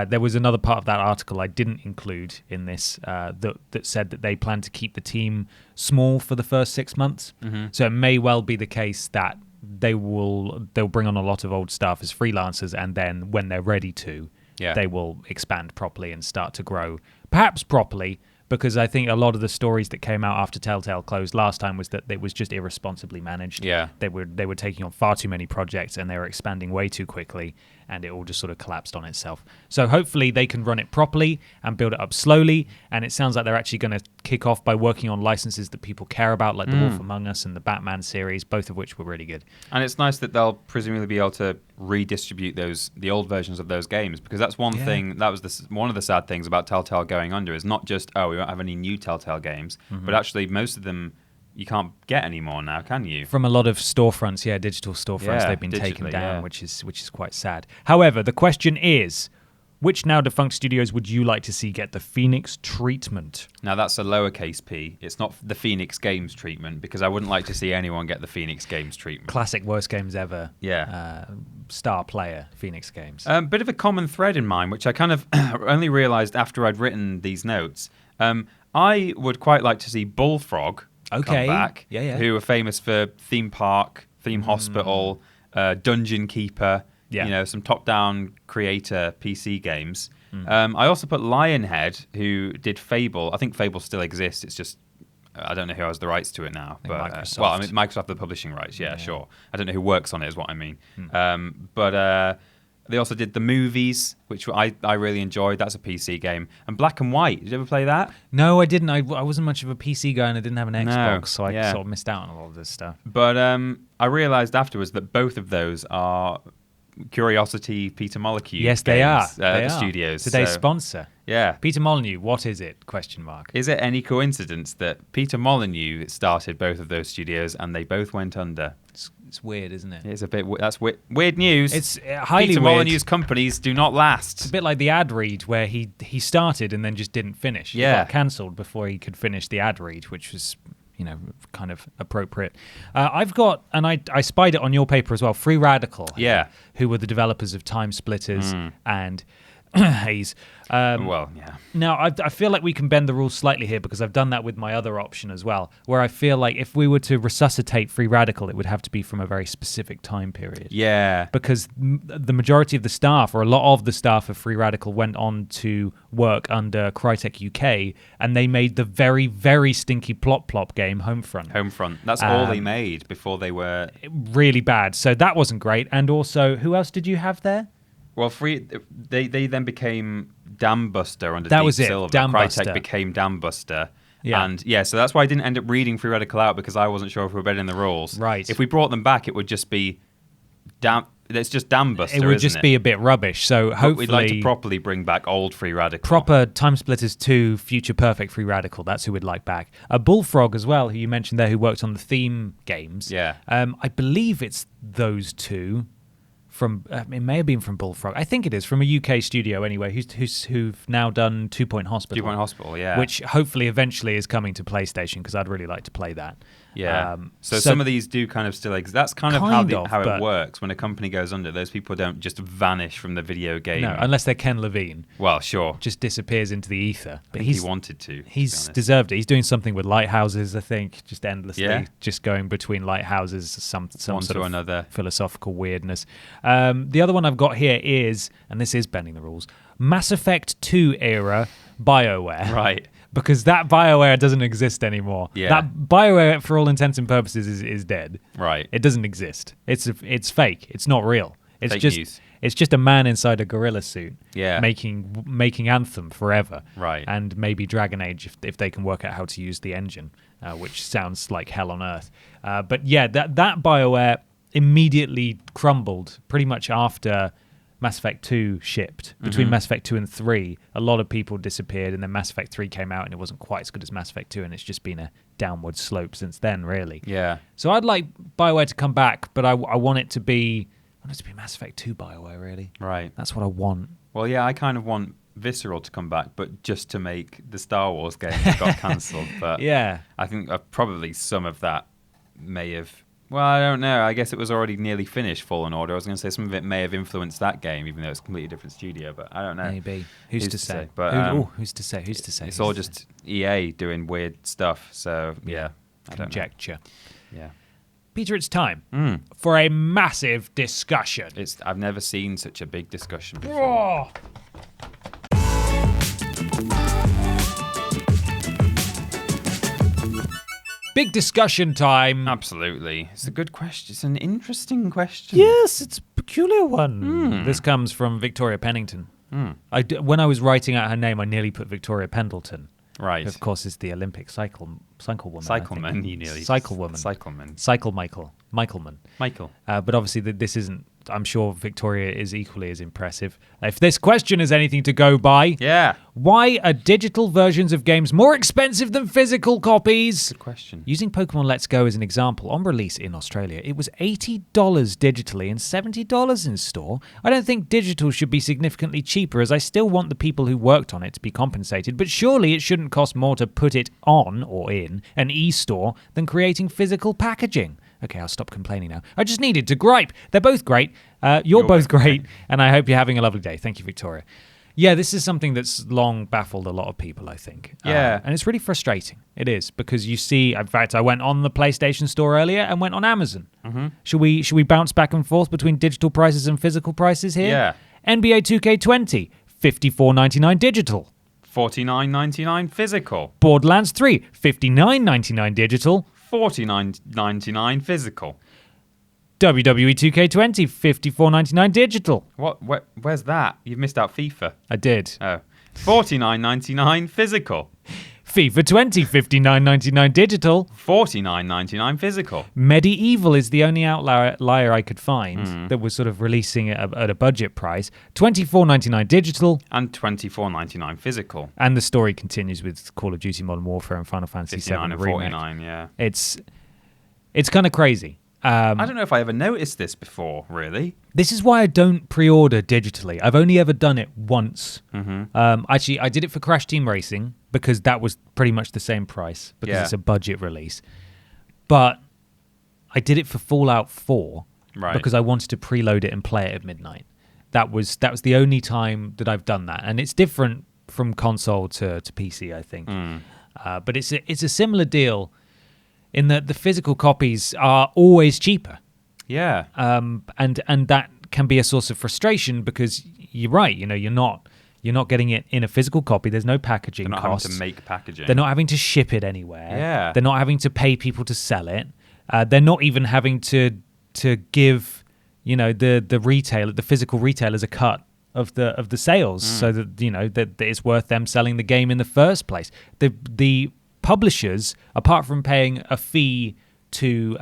There was another part of that article I didn't include in this that said that they plan to keep the team small for the first 6 months. Mm-hmm. So it may well be the case that they'll bring on a lot of old staff as freelancers, and then when they're ready to, they will expand properly and start to grow, perhaps properly. Because I think a lot of the stories that came out after Telltale closed last time was that it was just irresponsibly managed. Yeah. They were taking on far too many projects, and they were expanding way too quickly, and it all just sort of collapsed on itself. So hopefully they can run it properly and build it up slowly, and it sounds like they're actually going to kick off by working on licenses that people care about, like The Wolf Among Us and the Batman series, both of which were really good. And it's nice that they'll presumably be able to redistribute the old versions of those games, because that's one thing, that was one of the sad things about Telltale going under, is not just, we won't have any new Telltale games, but actually most of them you can't get anymore now, can you? From a lot of storefronts, digital storefronts, they've been taken down, which is quite sad. However, the question is, which now defunct studios would you like to see get the Phoenix treatment? Now that's a lowercase p. It's not the Phoenix Games treatment, because I wouldn't like to see anyone get the Phoenix Games treatment. Classic worst games ever. Yeah. Star player, Phoenix Games. Bit of a common thread in mine, which I kind of only realised after I'd written these notes. I would quite like to see Bullfrog come back, who are famous for Theme Park, Theme Hospital, Dungeon Keeper, some top-down creator PC games. I also put Lionhead, who did Fable. I think Fable still exists. It's just, I don't know who has the rights to it now. But Microsoft. Microsoft have the publishing rights, sure. I don't know who works on it is what I mean. But they also did the movies, which I really enjoyed. That's a PC game. And Black and White. Did you ever play that? No, I didn't. I wasn't much of a PC guy, and I didn't have an Xbox, so I sort of missed out on a lot of this stuff. But I realised afterwards that both of those are Curiosity, Peter Molyneux. Yes, they games, are. The studios. Today's sponsor. Yeah. Peter Molyneux, what is it? ? Is it any coincidence that Peter Molyneux started both of those studios and they both went under? It's weird, isn't it? It's a bit. That's weird news. It's highly Peter weird. Molyneux's companies do not last. It's a bit like the ad read, where he started and then just didn't finish. Yeah. He got cancelled before he could finish the ad read, which was, kind of appropriate. I've got, and I spied it on your paper as well, Free Radical. Yeah. Who were the developers of Time Splitters and Haze. Now, I feel like we can bend the rules slightly here, because I've done that with my other option as well, where I feel like if we were to resuscitate Free Radical, it would have to be from a very specific time period. Yeah. Because the majority of the staff, or a lot of the staff of Free Radical, went on to work under Crytek UK, and they made the very, very stinky plop game Homefront. That's all they made before they were... really bad. So that wasn't great. And also, who else did you have there? Well, they then became Dambuster under that Deep was it. Silver. Dambuster. Crytek became Dambuster. Yeah. And so that's why I didn't end up reading Free Radical out, because I wasn't sure if we were bending the rules. Right. If we brought them back, it would just be It's just Dam Buster, it would isn't just be a bit rubbish. So But hopefully, we'd like to properly bring back old Free Radical. proper Time Splitters 2, Future Perfect Free Radical. That's who we'd like back. Bullfrog as well, who you mentioned there, who worked on the theme games. Yeah. I believe it's those two. From it may have been from Bullfrog. I think it is from a UK studio anyway. Who've now done 2 Point Hospital. 2 Point Hospital, yeah. Which hopefully eventually is coming to PlayStation because I'd really like to play that. Yeah. So some of these do kind of still exist. That's kind of how it works. When a company goes under, those people don't just vanish from the video game. No, unless they're Ken Levine. Well, sure. Just disappears into the ether. But he wanted to. He's deserved it. He's doing something with lighthouses, I think, just endlessly, Yeah. just going between lighthouses, some One sort to of another. philosophical weirdness. The other one I've got here is, and this is bending the rules, Mass Effect 2 era BioWare. Right. Because that BioWare doesn't exist anymore. Yeah. That BioWare, for all intents and purposes, is dead. Right. It doesn't exist. It's fake. It's not real. It's Fake just news. It's just a man inside a gorilla suit. Yeah. Making Anthem forever. Right. And maybe Dragon Age if they can work out how to use the engine, which sounds like hell on earth. But yeah, that BioWare immediately crumbled pretty much after Mass Effect 2 shipped. Between Mass Effect 2 and 3, a lot of people disappeared, and then Mass Effect 3 came out, and it wasn't quite as good as Mass Effect 2, and it's just been a downward slope since then, really. Yeah. So I'd like BioWare to come back, but I want it to be Mass Effect 2 BioWare, really. Right. That's what I want. Well, yeah, I kind of want Visceral to come back, but just to make the Star Wars game that got cancelled. But Yeah. I think probably some of that may have... Well, I don't know. I guess it was already nearly finished, Fallen Order. I was going to say some of it may have influenced that game, even though it's a completely different studio, but I don't know. Maybe. Who's to say? But who's to say? it's all just EA doing weird stuff, so yeah. I don't know. Conjecture. Yeah. Peter, it's time for a massive discussion. I've never seen such a big discussion before. Big discussion time. Absolutely. It's a good question. It's an interesting question. Yes, it's a peculiar one. This comes from Victoria Pennington. When I was writing out her name, I nearly put Victoria Pendleton. Right. Of course, it's the Olympic cycle woman. Cycleman, you nearly. Cycle woman. Cycleman. Cycle Michaelman. Michael. But obviously, this isn't. I'm sure Victoria is equally as impressive. If this question is anything to go by, Yeah. why are digital versions of games more expensive than physical copies? Good question. Using Pokemon Let's Go as an example, on release in Australia, it was $80 digitally and $70 in store. I don't think digital should be significantly cheaper, as I still want the people who worked on it to be compensated, but surely it shouldn't cost more to put it on, or in, an e-store than creating physical packaging. Okay, I'll stop complaining now. I just needed to gripe. They're both great. You're both great, and I hope you're having a lovely day. Thank you, Victoria. Yeah, this is something that's long baffled a lot of people, I think. Yeah. And it's really frustrating. It is, because you see, in fact, I went on the PlayStation Store earlier and went on Amazon. Mm-hmm. Should we bounce back and forth between digital prices and physical prices here? Yeah. NBA 2K20, $54.99 digital. $49.99 physical. Borderlands 3, $59.99 digital. $49.99 physical. WWE 2K20, $54.99 digital. What? Where's that? You've missed out FIFA. I did. Oh. $49.99 physical. FIFA 20, $59.99 digital. $49.99 physical. Medieval is the only outlier I could find that was sort of releasing it at a budget price. $24.99 digital. And $24.99 physical. And the story continues with Call of Duty Modern Warfare and Final Fantasy VII 59 and Remake. 49, yeah. It's kind of crazy. I don't know if I ever noticed this before, really. This is why I don't pre-order digitally. I've only ever done it once. Actually, I did it for Crash Team Racing because that was pretty much the same price because it's a budget release. But I did it for Fallout 4 because I wanted to preload it and play it at midnight. That was the only time that I've done that, and it's different from console to PC, I think. But it's a similar deal in that the physical copies are always cheaper. Yeah. And that can be a source of frustration because you're right, you're not getting it in a physical copy. There's no packaging They're not costs. having to make packaging. They're not having to ship it anywhere. Yeah. They're not having to pay people to sell it. They're not even having to give, the physical retailers a cut of the sales so that that it's worth them selling the game in the first place. The publishers, apart from paying a fee to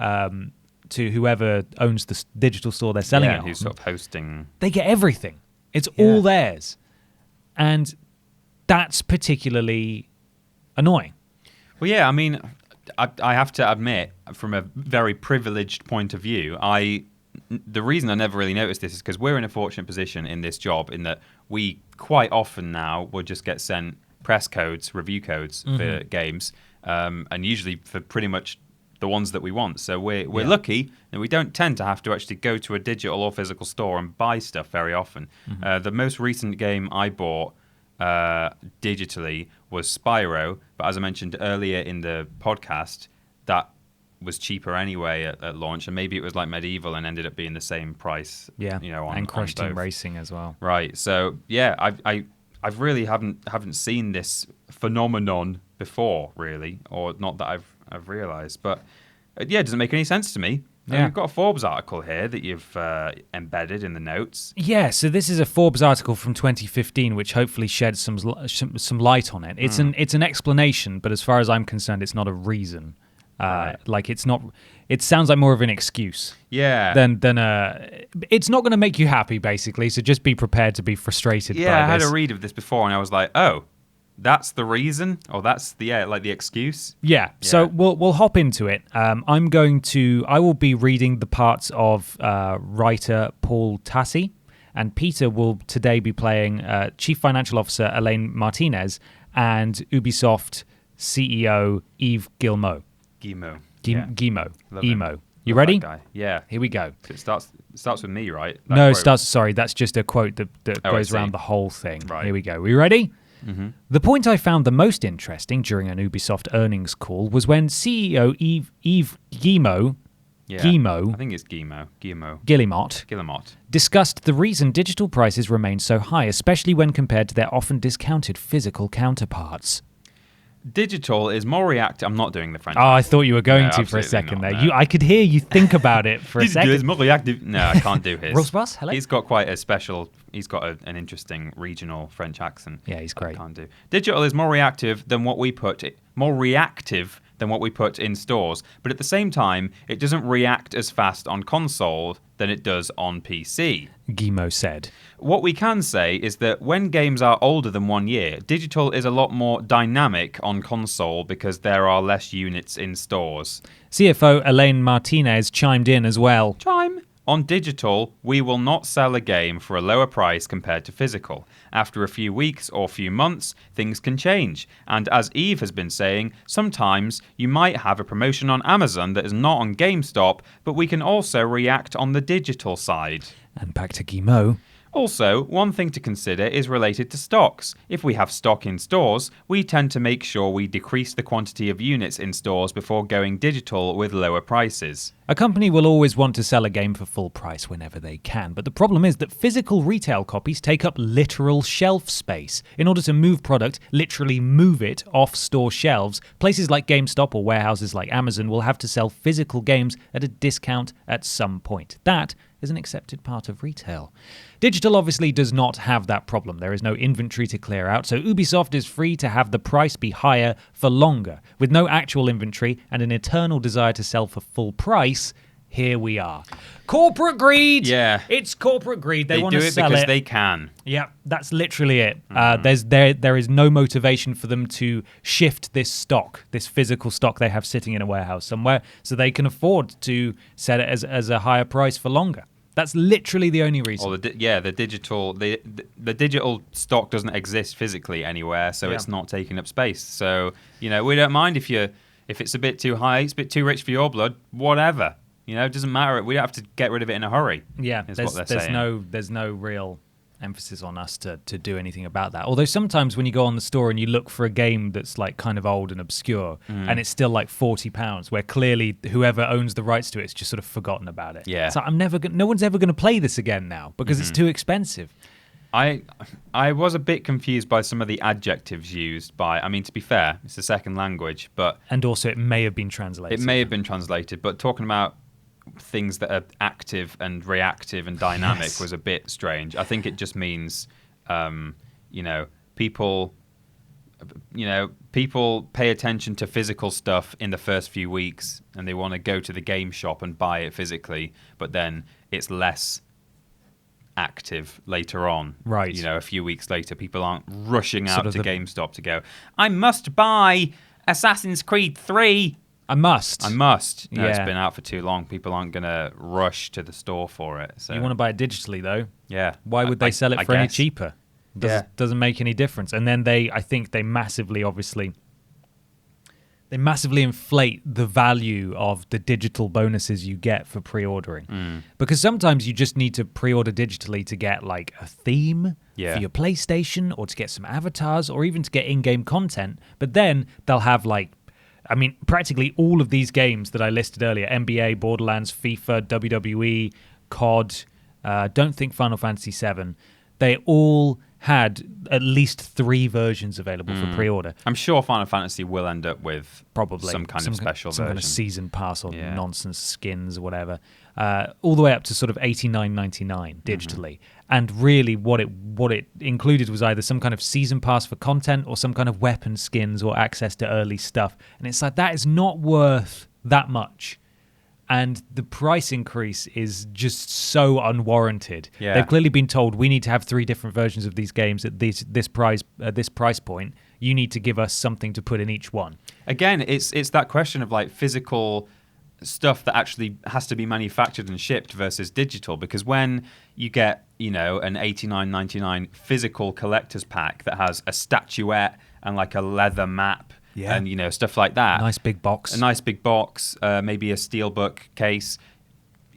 to whoever owns the digital store they're selling it on. Who's sort of hosting. They get everything. It's all theirs. And that's particularly annoying. Well, yeah, I mean, I have to admit, from a very privileged point of view, the reason I never really noticed this is because we're in a fortunate position in this job in that we quite often now will just get sent press codes, review codes for games, and usually for pretty much the ones that we want. So we're lucky that we don't tend to have to actually go to a digital or physical store and buy stuff very often. The most recent game I bought digitally was Spyro, but as I mentioned earlier in the podcast, that was cheaper anyway at launch, and maybe it was like Medieval and ended up being the same price. Yeah, and Crash Team both. Racing as well. Right. So yeah, I've really haven't seen this phenomenon before, really, or not that I've realised. But it doesn't make any sense to me. Yeah. We've got a Forbes article here that you've embedded in the notes. Yeah, so this is a Forbes article from 2015, which hopefully sheds some light on it. It's an explanation, but as far as I'm concerned, it's not a reason. Right. Like it's not. It sounds like more of an excuse. Yeah. Than it's not going to make you happy, basically. So just be prepared to be frustrated. Yeah, by I had this. a read of this before, and I was like, oh, that's the reason, or that's the excuse. Yeah. So we'll hop into it. I will be reading the parts of writer Paul Tassi, and Peter will today be playing Chief Financial Officer Elaine Martinez and Ubisoft CEO Yves Guillemot. Guillemot. Emo. You ready? Guy. Yeah. Here we go. It starts with me, right? Sorry, that's just a quote that goes around the whole thing. Right. Here we go. We ready? Mm-hmm. The point I found the most interesting during an Ubisoft earnings call was when CEO Yves Guillemot, I think it's Guillemot, discussed the reason digital prices remain so high, especially when compared to their often discounted physical counterparts. Digital is more reactive. I'm not doing the French. Oh, I thought you were going to for a second there. I could hear you think about it for a second. Digital is more reactive. No, I can't do his. Rosebus, hello? He's got quite a special. He's got an interesting regional French accent. Yeah, he's great. I can't do. Digital is more reactive than what we put in stores, but at the same time, it doesn't react as fast on console than it does on PC. Guillemot said. What we can say is that when games are older than 1 year, digital is a lot more dynamic on console because there are less units in stores. CFO Elaine Martinez chimed in as well. On digital, we will not sell a game for a lower price compared to physical. After a few weeks or few months, things can change. And as Eve has been saying, sometimes you might have a promotion on Amazon that is not on GameStop, but we can also react on the digital side. And back to Guillemot. Also, one thing to consider is related to stocks. If we have stock in stores, we tend to make sure we decrease the quantity of units in stores before going digital with lower prices. A company will always want to sell a game for full price whenever they can, but the problem is that physical retail copies take up literal shelf space. In order to move product, literally move it off store shelves, places like GameStop or warehouses like Amazon will have to sell physical games at a discount at some point. That is an accepted part of retail. Digital obviously does not have that problem. There is no inventory to clear out, so Ubisoft is free to have the price be higher for longer. With no actual inventory and an eternal desire to sell for full price, here we are. Corporate greed! Yeah. It's corporate greed. They want do to it sell because it. they can. Yeah, that's literally it. There is no motivation for them to shift this stock, this physical stock they have sitting in a warehouse somewhere, so they can afford to sell it as a higher price for longer. That's literally the only reason. Or the digital stock doesn't exist physically anywhere, so it's not taking up space. So we don't mind if it's a bit too high, it's a bit too rich for your blood, whatever. It doesn't matter. We don't have to get rid of it in a hurry. Yeah, there's no real emphasis on us to do anything about that. Although sometimes when you go on the store and you look for a game that's like kind of old and obscure and it's still like £40, where clearly whoever owns the rights to it's just sort of forgotten about it. Yeah. So no one's ever going to play this again now because it's too expensive. I was a bit confused by some of the adjectives used by, to be fair, it's a second language, but... And also it may have been translated. It may have been translated, but talking about things that are active and reactive and dynamic was a bit strange. I think it just means, people people pay attention to physical stuff in the first few weeks and they want to go to the game shop and buy it physically, but then it's less active later on. Right. You know, a few weeks later, people aren't rushing Sort out of to GameStop to go, I must buy Assassin's Creed 3. I must. No, it's Yeah. been out for too long. People aren't going to rush to the store for it. So You want to buy it digitally, though. yeah. Why would they sell it I for any guess. cheaper? Doesn't make any difference. And then I think they massively inflate the value of the digital bonuses you get for pre-ordering. Because sometimes you just need to pre-order digitally to get like a theme for your PlayStation, or to get some avatars, or even to get in-game content. But then they'll have practically all of these games that I listed earlier, NBA, Borderlands, FIFA, WWE, COD, don't think Final Fantasy VII, they all had at least 3 versions available for pre-order. I'm sure Final Fantasy will end up with Probably some kind of special some version. kind of season pass or nonsense skins or whatever, all the way up to sort of $89.99 digitally. And really, what it included was either some kind of season pass for content or some kind of weapon skins or access to early stuff. And it's like, that is not worth that much. And the price increase is just so unwarranted. Yeah. They've clearly been told, we need to have 3 different versions of these games at this price point. You need to give us something to put in each one. Again, it's that question of like physical stuff that actually has to be manufactured and shipped versus digital. Because when you get, an $89.99 physical collector's pack that has a statuette and like a leather map, and stuff like that. Nice big box. A nice big box, maybe a steelbook case.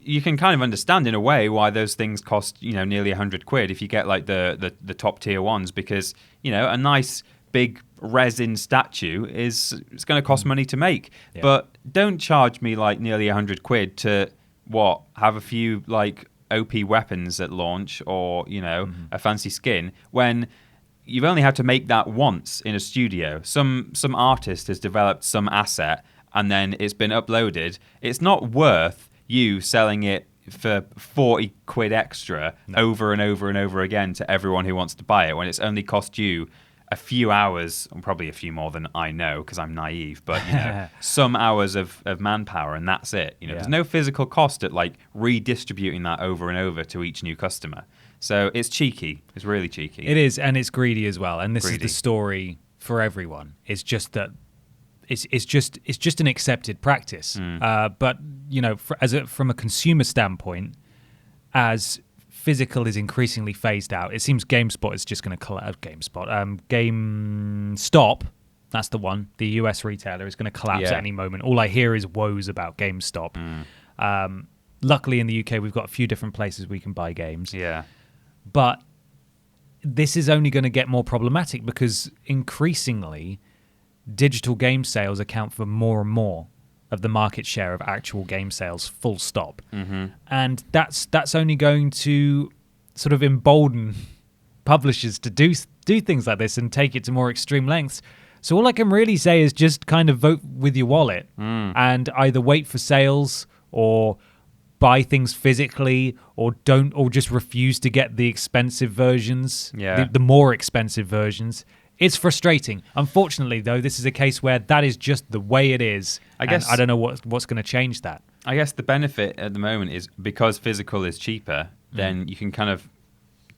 You can kind of understand in a way why those things cost, nearly £100 if you get like the top tier ones, because, a nice big resin statue it's going to cost money to make. Yeah. But don't charge me like nearly £100 to have a few like OP weapons at launch or, a fancy skin when you've only had to make that once in a studio. Some artist has developed some asset and then it's been uploaded. It's not worth you selling it for £40 extra over and over and over again to everyone who wants to buy it when it's only cost you a few hours, and probably a few more than I know because I'm naive, but some hours of manpower, and that's it. There's no physical cost at like redistributing that over and over to each new customer. So it's cheeky. It's really cheeky. It is, and it's greedy as well. And this is the story for everyone. It's just that it's just an accepted practice. But from a consumer standpoint, as physical is increasingly phased out, it seems GameSpot is just going to collapse. GameStop, that's the one. The US retailer is going to collapse at any moment. All I hear is woes about GameStop. Luckily, in the UK, we've got a few different places we can buy games. Yeah. But this is only going to get more problematic because increasingly, digital game sales account for more and more of the market share of actual game sales, full stop. And that's only going to sort of embolden publishers to do things like this and take it to more extreme lengths. So all I can really say is just kind of vote with your wallet and either wait for sales or buy things physically or just refuse to get the expensive versions, the more expensive versions. It's frustrating. Unfortunately, though, this is a case where that is just the way it is. I guess I don't know what's going to change that. I guess the benefit at the moment is because physical is cheaper, then you can kind of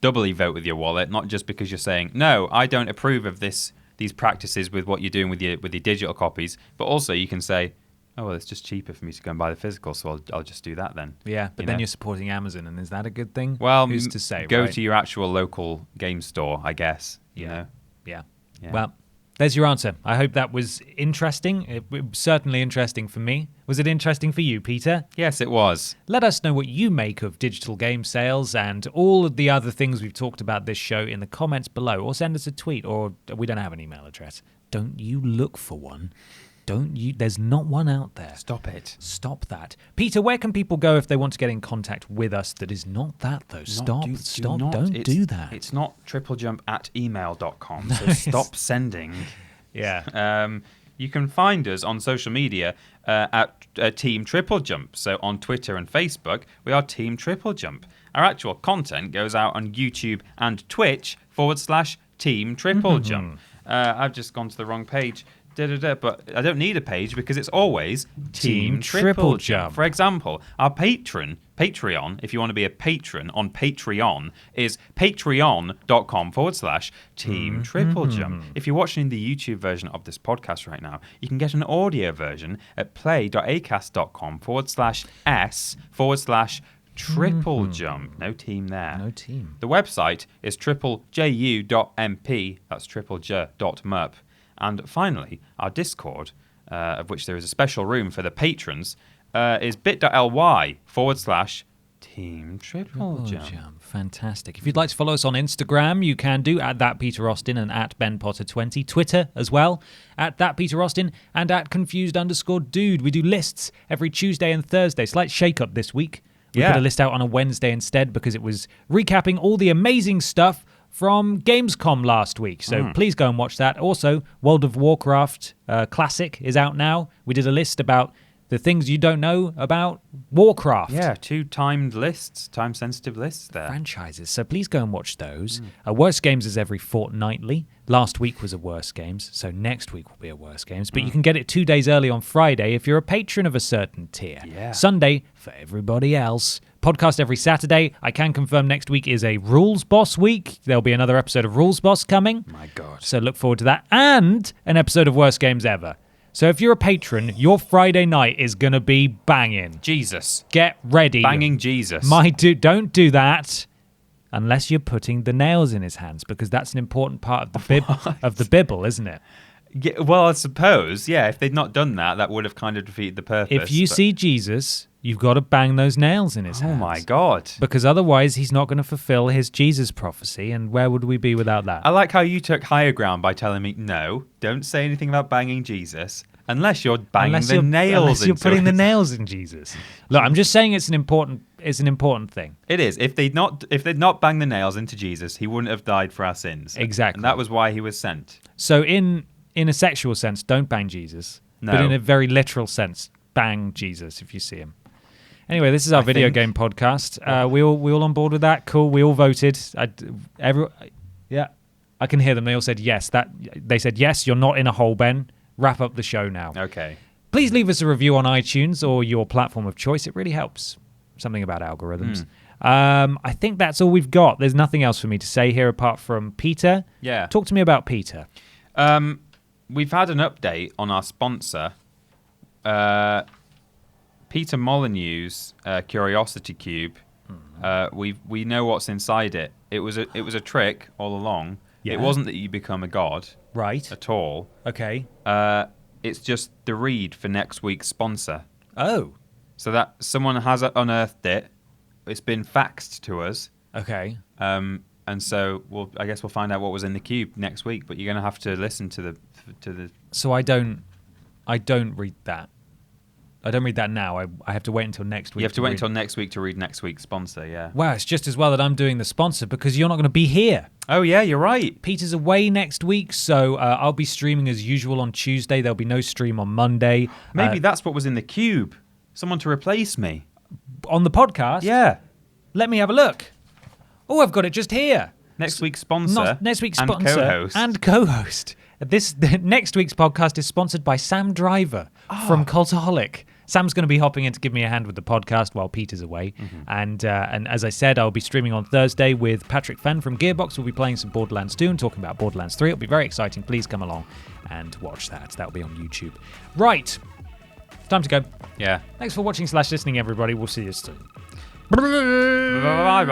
doubly vote with your wallet, not just because you're saying, no, I don't approve of these practices with what you're doing with your digital copies, but also you can say, oh, well, it's just cheaper for me to go and buy the physical, so I'll just do that then. Yeah, but then you're supporting Amazon, and is that a good thing? Well, who's to say? Go to your actual local game store, I guess. Yeah. Well, there's your answer. I hope that was interesting. It was certainly interesting for me. Was it interesting for you, Peter? Yes, it was. Let us know what you make of digital game sales and all of the other things we've talked about this show in the comments below, or send us a tweet, or we don't have an email address. Don't you look for one. Don't you? There's not one out there. Stop it. Stop that. Peter, where can people go if they want to get in contact with us that is not that, though? Stop. Don't do that. It's not TripleJump@email.com, so stop sending. Yeah. You can find us on social media at Team TripleJump. So on Twitter and Facebook, we are Team TripleJump. Our actual content goes out on YouTube and Twitch /Team TripleJump. I've just gone to the wrong page. But I don't need a page because it's always Team TripleJump. For example, our Patreon, if you want to be a patron on Patreon, is patreon.com/Team TripleJump. If you're watching the YouTube version of this podcast right now, you can get an audio version at play.acast.com/S/TripleJump. No team there. No team. The website is triplejU.mp. That's triplej.mup. And finally, our Discord, of which there is a special room for the patrons, is bit.ly/Team TripleJump. Fantastic. If you'd like to follow us on Instagram, you can do at @ThatPeterAustin and @BenPotter20. Twitter as well, @ThatPeterAustin and @Confused_Dude. We do lists every Tuesday and Thursday. Slight shake-up this week. We put a list out on a Wednesday instead because it was recapping all the amazing stuff from Gamescom last week. So please go and watch that. Also, World of Warcraft Classic is out now. We did a list about the things you don't know about Warcraft. Yeah, 2 timed lists, time-sensitive lists there. Franchises. So please go and watch those. Worst Games is every fortnightly. Last week was a Worst Games, so next week will be a Worst Games. But you can get it 2 days early on Friday if you're a patron of a certain tier. Yeah. Sunday for everybody else. Podcast every Saturday. I can confirm next week is a Rules Boss week. There'll be another episode of Rules Boss coming. My God. So look forward to that. And an episode of Worst Games Ever. So if you're a patron, your Friday night is going to be banging. Jesus. Get ready. Banging Jesus. Don't do that unless you're putting the nails in his hands, because that's an important part of the Bible, isn't it? Yeah, well, I suppose, yeah, if they'd not done that, that would have kind of defeated the purpose. If you see Jesus, you've got to bang those nails in his hands. Oh, my God. Because otherwise, he's not going to fulfill his Jesus prophecy, and where would we be without that? I like how you took higher ground by telling me, no, don't say anything about banging Jesus unless you're banging the nails unless you're into putting it. the nails in Jesus. Look, I'm just saying it's an important thing. It is. If they'd not banged the nails into Jesus, he wouldn't have died for our sins. Exactly. And that was why he was sent. So in a sexual sense, don't bang Jesus. No. But in a very literal sense, bang Jesus if you see him. Anyway, this is our video game podcast. We all on board with that? Cool. We all voted. I can hear them. They all said yes. They said yes. You're not in a hole, Ben. Wrap up the show now. Okay. Please leave us a review on iTunes or your platform of choice. It really helps. Something about algorithms. I think that's all we've got. There's nothing else for me to say here apart from Peter. Yeah. Talk to me about Peter. We've had an update on our sponsor, Peter Molyneux's Curiosity Cube. We know what's inside it. It was a trick all along. Yeah. It wasn't that you become a god, Right. at all. Okay. It's just the read for next week's sponsor. Oh. So that someone has unearthed it. It's been faxed to us. Okay. And so I guess we'll find out what was in the cube next week. But you're going to have to listen to the. So I don't read that. I don't read that now. I have to wait until next week. You have to wait until next week to read next week's sponsor. Yeah. Wow, it's just as well that I'm doing the sponsor because you're not going to be here. Oh yeah, you're right. Peter's away next week, so I'll be streaming as usual on Tuesday. There'll be no stream on Monday. Maybe that's what was in the cube. Someone to replace me. On the podcast? Yeah. Let me have a look. Oh, I've got it just here. Next week's sponsor. Next week's and sponsor co-host. and co-host. Next week's podcast is sponsored by Sam Driver from Cultaholic. Sam's going to be hopping in to give me a hand with the podcast while Peter's away. And as I said, I'll be streaming on Thursday with Patrick Fenn from Gearbox. We'll be playing some Borderlands 2 and talking about Borderlands 3. It'll be very exciting. Please come along and watch that. That'll be on YouTube. Right. Time to go. Yeah. Thanks for watching / listening, everybody. We'll see you soon. Bye.